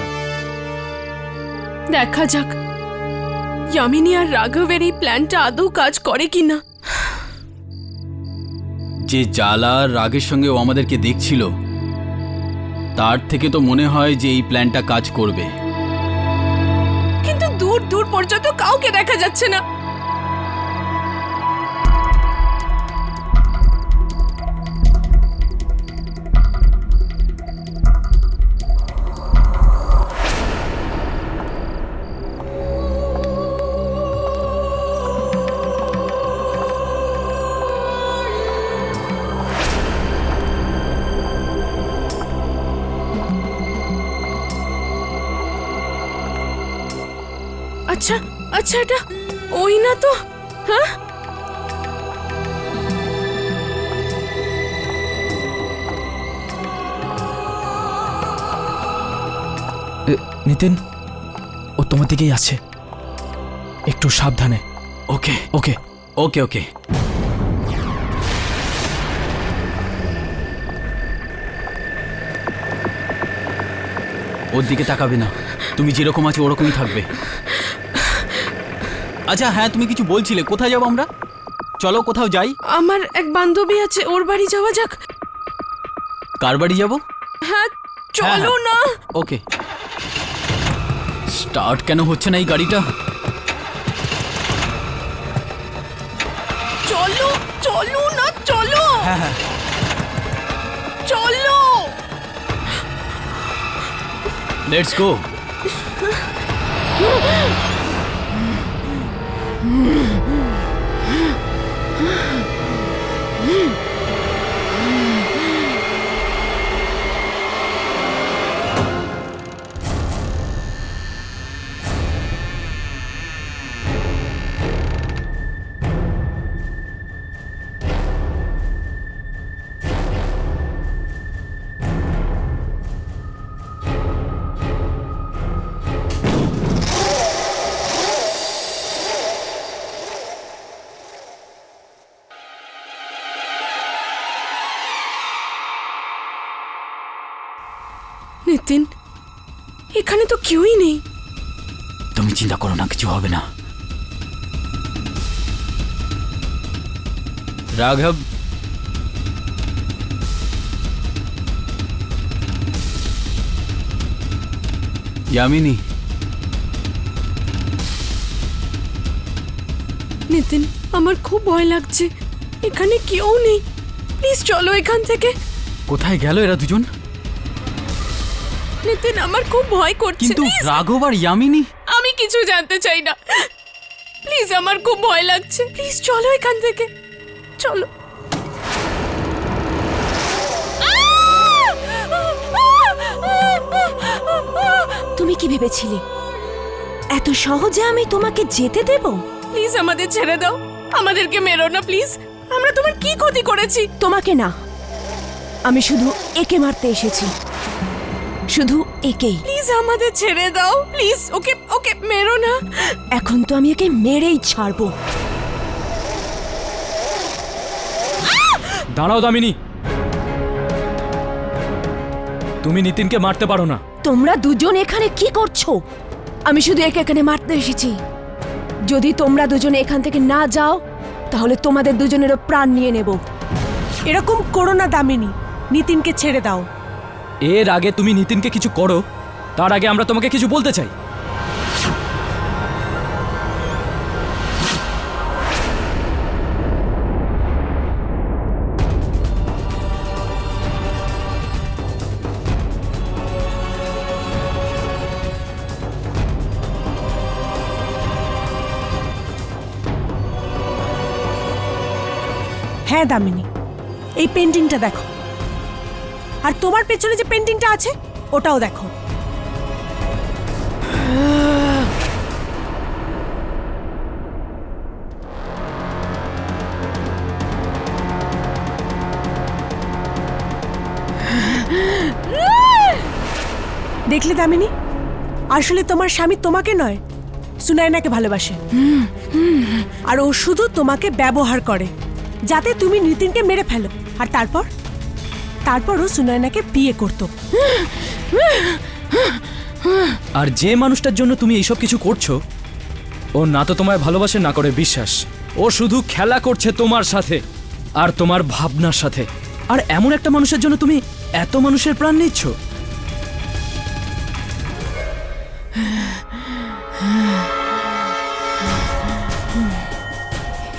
দেখা যাক ইয়ামিনী আর রাঘবের এই প্ল্যানটা আদৌ কাজ করে কিনা। যে জ্বালা আর রাগের সঙ্গে ও আমাদেরকে দেখছিল, তার থেকে তো মনে হয় যে এই প্ল্যানটা কাজ করবে। কিন্তু দূর দূর পর্যন্ত কাউকে দেখা যাচ্ছে না। আচ্ছা আচ্ছা, এটা ওই না তো? হ্যাঁ, নিতিন, ও তোমার দিকেই আছে, একটু সাবধানে। ওকে ওকে ওকে ওকে। ওর দিকে তাকাবে না, তুমি যেরকম আছো ওরকমই থাকবে। আচ্ছা হ্যাঁ, তুমি কিছু বলছিলে, কোথায় যাবো আমরা? চলো কোথাও যাই। আমার এক বান্ধবী আছে, ওর বাড়ি যাওয়া যাক। কার বাড়ি যাবো? হ্যাঁ চলো না। ওকে। স্টার্ট কেন হচ্ছে না এই গাড়িটা? চলো চলো না, চলো। হ্যাঁ হ্যাঁ চলো। Let's go. নিতিন, এখানে তো কেউই নেই। তুমি চিন্তা করো না, কিছু হবে না। রাঘব, यामिनी। নিতিন, আমার খুব ভয় লাগছে, এখানে কেউ নেই। প্লিজ চলো এখান থেকে। কোথায় গেল এরা দুজন? নিতিন, আমার খুব ভয় করছে। কিন্তু please। রাঘব আর ইয়ামিনী? আমি কিছু জানতে চাই না, প্লিজ, আমার খুব ভয় লাগছে। প্লিজ চলো এখান থেকে, চলো। তুমি কি ভেবেছিলে এত সহজে আমি তোমাকে যেতে দেব? প্লিজ আমাদের ছেড়ে দাও, আমাদেরকে মেরো না প্লিজ। আমরা তোমার কি ক্ষতি করেছি? তোমাকে না, আমি শুধু একে মারতে এসেছি, শুধু একেই। প্লিজ আমাদের ছেড়ে দাও, প্লিজ। ওকে ওকে মেরো না। এখন তো আমি একে মেরেই ছাড়বো। দাঁড়াও দামিনী, তুমি নিতিনকে মারতে পারো না। তোমরা দুজন এখানে কি করছো? আমি শুধু একে এখানে মারতে এসেছি। যদি তোমরা দুজন এখান থেকে না যাও তাহলে তোমাদের দুজনেরও প্রাণ নিয়ে নেব। এরকম করো না দামিনী, নিতিনকে ছেড়ে দাও। এর আগে তুমি নিতিনকে কিছু করো, তার আগে আমরা তোমাকে কিছু বলতে চাই। হ্যাঁ দামিনী, এই পেন্টিংটা দেখো, আর তোমার পেছনে যে পেন্টিংটা আছে ওটাও দেখো। দেখলে দামিনী, আসলে তোমার স্বামী তোমাকে নয়, সুনায়নাকে ভালোবাসে, আর ও শুধু তোমাকে ব্যবহার করে যাতে তুমি নিতিনকে মেরে ফেলো, আর তারপরও সুনায়নাকে বিয়ে করতো। আর যে মানুষটার জন্য তুমি এইসব কিছু করছো, ও না তো তোমায় ভালোবাসে না করে বিশ্বাস। ও শুধু খেলা করছে তোমার সাথে আর তোমার ভাবনার সাথে। আর এমন একটা মানুষের জন্য তুমি এত মানুষের প্রাণ নিচ্ছ?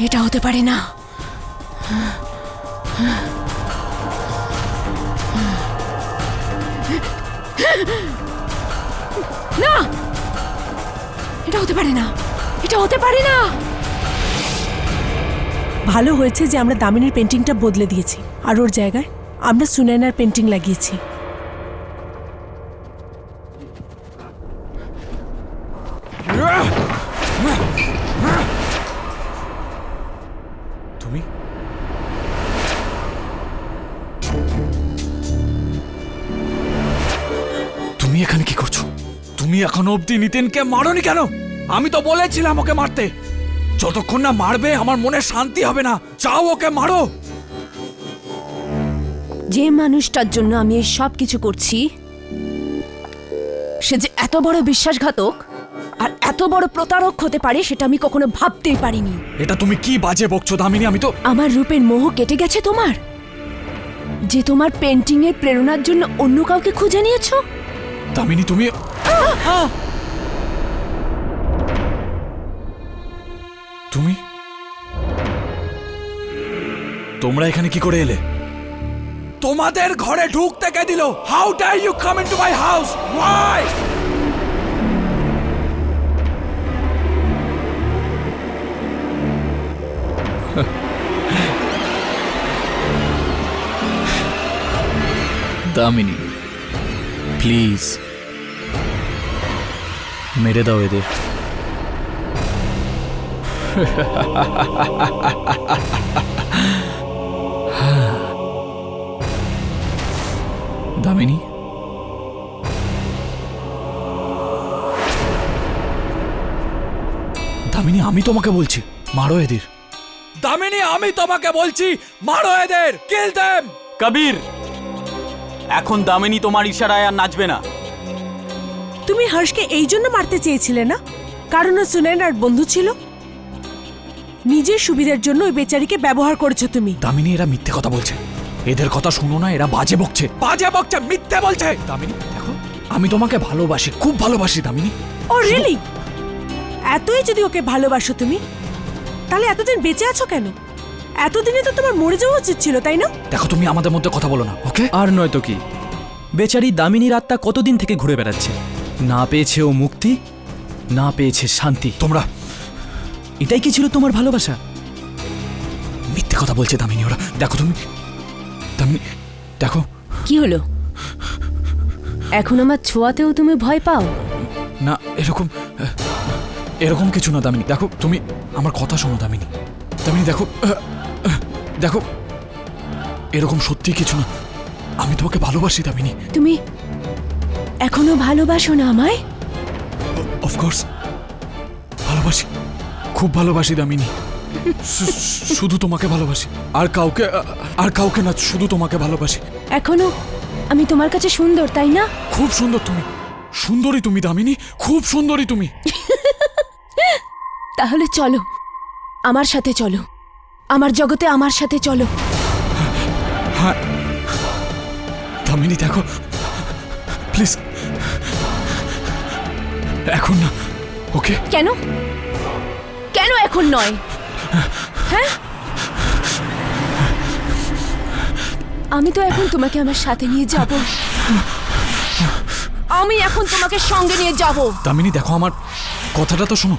এটা হতে পারে না। না, এটা হতে পারে না, এটা হতে পারে না। ভালো হয়েছে যে আমরা দামিনীর পেন্টিংটা বদলে দিয়েছি, আর ওর জায়গায় আমরা সুনায়নার পেন্টিং লাগিয়েছি। তুমি তুমি এখানে কি করছো? তুমি এখনো অবধি নিতিনকে মারোনি কেন? আমি তো বলেছিলাম ওকে মারতে। যতক্ষণ না মারবে আমার মনে শান্তি হবে না। চাও ওকে মারো। যে মানুষটার জন্য আমি এই সব কিছু করছি সে যে এত বড় বিশ্বাসঘাতক আর এত বড় প্রতারক হতে পারে সেটা আমি কখনো ভাবতেই পারিনি। এটা তুমি কি বাজে বকছো দামিনী? আমি তো আমার রূপের মোহ কেটে গেছে তোমার, যে তোমার পেন্টিং এর প্রেরণার জন্য অন্য কাউকে খুঁজে নিয়েছো। দামিনী তুমি তুমি তোমরা এখানে কি করে এলে? তোমাদের ঘরে ঢুকতে কে দিল? How dare you come into my house? Why? Damini please মেরে দাও এদের। দামিনী দামিনী আমি তোমাকে বলছি মারো এদের। দামিনী আমি তোমাকে বলছি মারো এদের। কিল দেম। কবির, এখন দামিনী তোমার ইশারায় আর নাচবে না। তুমি হর্ষকে এই জন্য মারতে চেয়েছিলে না কারণ ও সুনয়নার বন্ধু ছিল? নিজের সুবিধার জন্য ওই বেচারিকে ব্যবহার করেছো তুমি। দামিনী এরা মিথ্যে কথা বলছে। এদের কথা শুনো না, এরা বাজে বকছে, বাজে বকছে, মিথ্যে বলছে। দামিনী দেখো আমি তোমাকে ভালোবাসি, খুব ভালোবাসি দামিনী। ও রিয়েলি? এতই যদি ওকে ভালোবাসো তুমি তাহলে এতদিন বেঁচে আছো কেন? এতদিনে তো তোমার মরে যাওয়া উচিত ছিল, তাই না? দেখো তুমি আমাদের মধ্যে কথা বলো না, ওকে? আর নয় তো কি, বেচারি দামিনীর আত্মা কতদিন থেকে ঘুরে বেড়াচ্ছে। না পেয়েছে ও মুক্তি, না পেয়েছে শান্তি। তোমরা এটাই কি ছিল তোমার ভালোবাসা? মিথ্যে কথা বলছে দামিনী ওরা। দেখো তুমি দামিনী দেখো। কি হলো? এখন আমার ছোঁয়াতেও তুমি ভয় পাও? না এরকম এরকম কিছু না দামিনী। দেখো তুমি আমার কথা শোনো দামিনী। দামিনী দেখো দেখো এরকম সত্যি কিছু না। আমি তোমাকে ভালোবাসি দামিনী। তুমি এখনো ভালোবাসো না আমায়? অফকোর্স ভালোবাসি, খুব ভালোবাসি দামিনী। শুধু তোমাকে ভালোবাসি, আর কাউকে না, শুধু তোমাকে ভালোবাসি। এখনো আমি তোমার কাছে সুন্দর, তাই না? খুব সুন্দর তুমি, সুন্দরী তুমি দামিনী, খুব সুন্দরী তুমি। তাহলে চলো আমার সাথে, চলো আমার জগতে, আমার সাথে চলো। হ্যাঁ দামিনী দেখো প্লিজ, এখন না, ওকে? কেন কেন এখন নয়? হ্যাঁ আমি তো এখন তোমাকে আমার সাথে নিয়ে যাব। আমি এখন তোমাকে সঙ্গে নিয়ে যাব। দামিনী দেখো আমার কথাটা তো শোনো।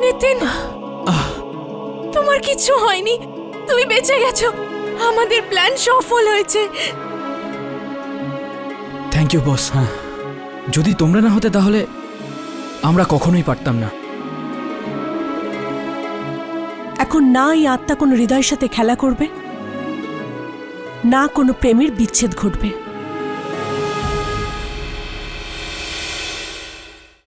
নিতিন, তোমার কিছু হয়নি, তুমি বেঁচে গেছো। আমাদের প্ল্যান সফল হয়েছে। Thank you boss. হ্যাঁ যদি তোমরা না হতে তাহলে আমরা কখনোই পারতাম না। এখন না এই আত্মা কোনো হৃদয়ের সাথে খেলা করবে, না কোনো প্রেমের বিচ্ছেদ ঘটবে।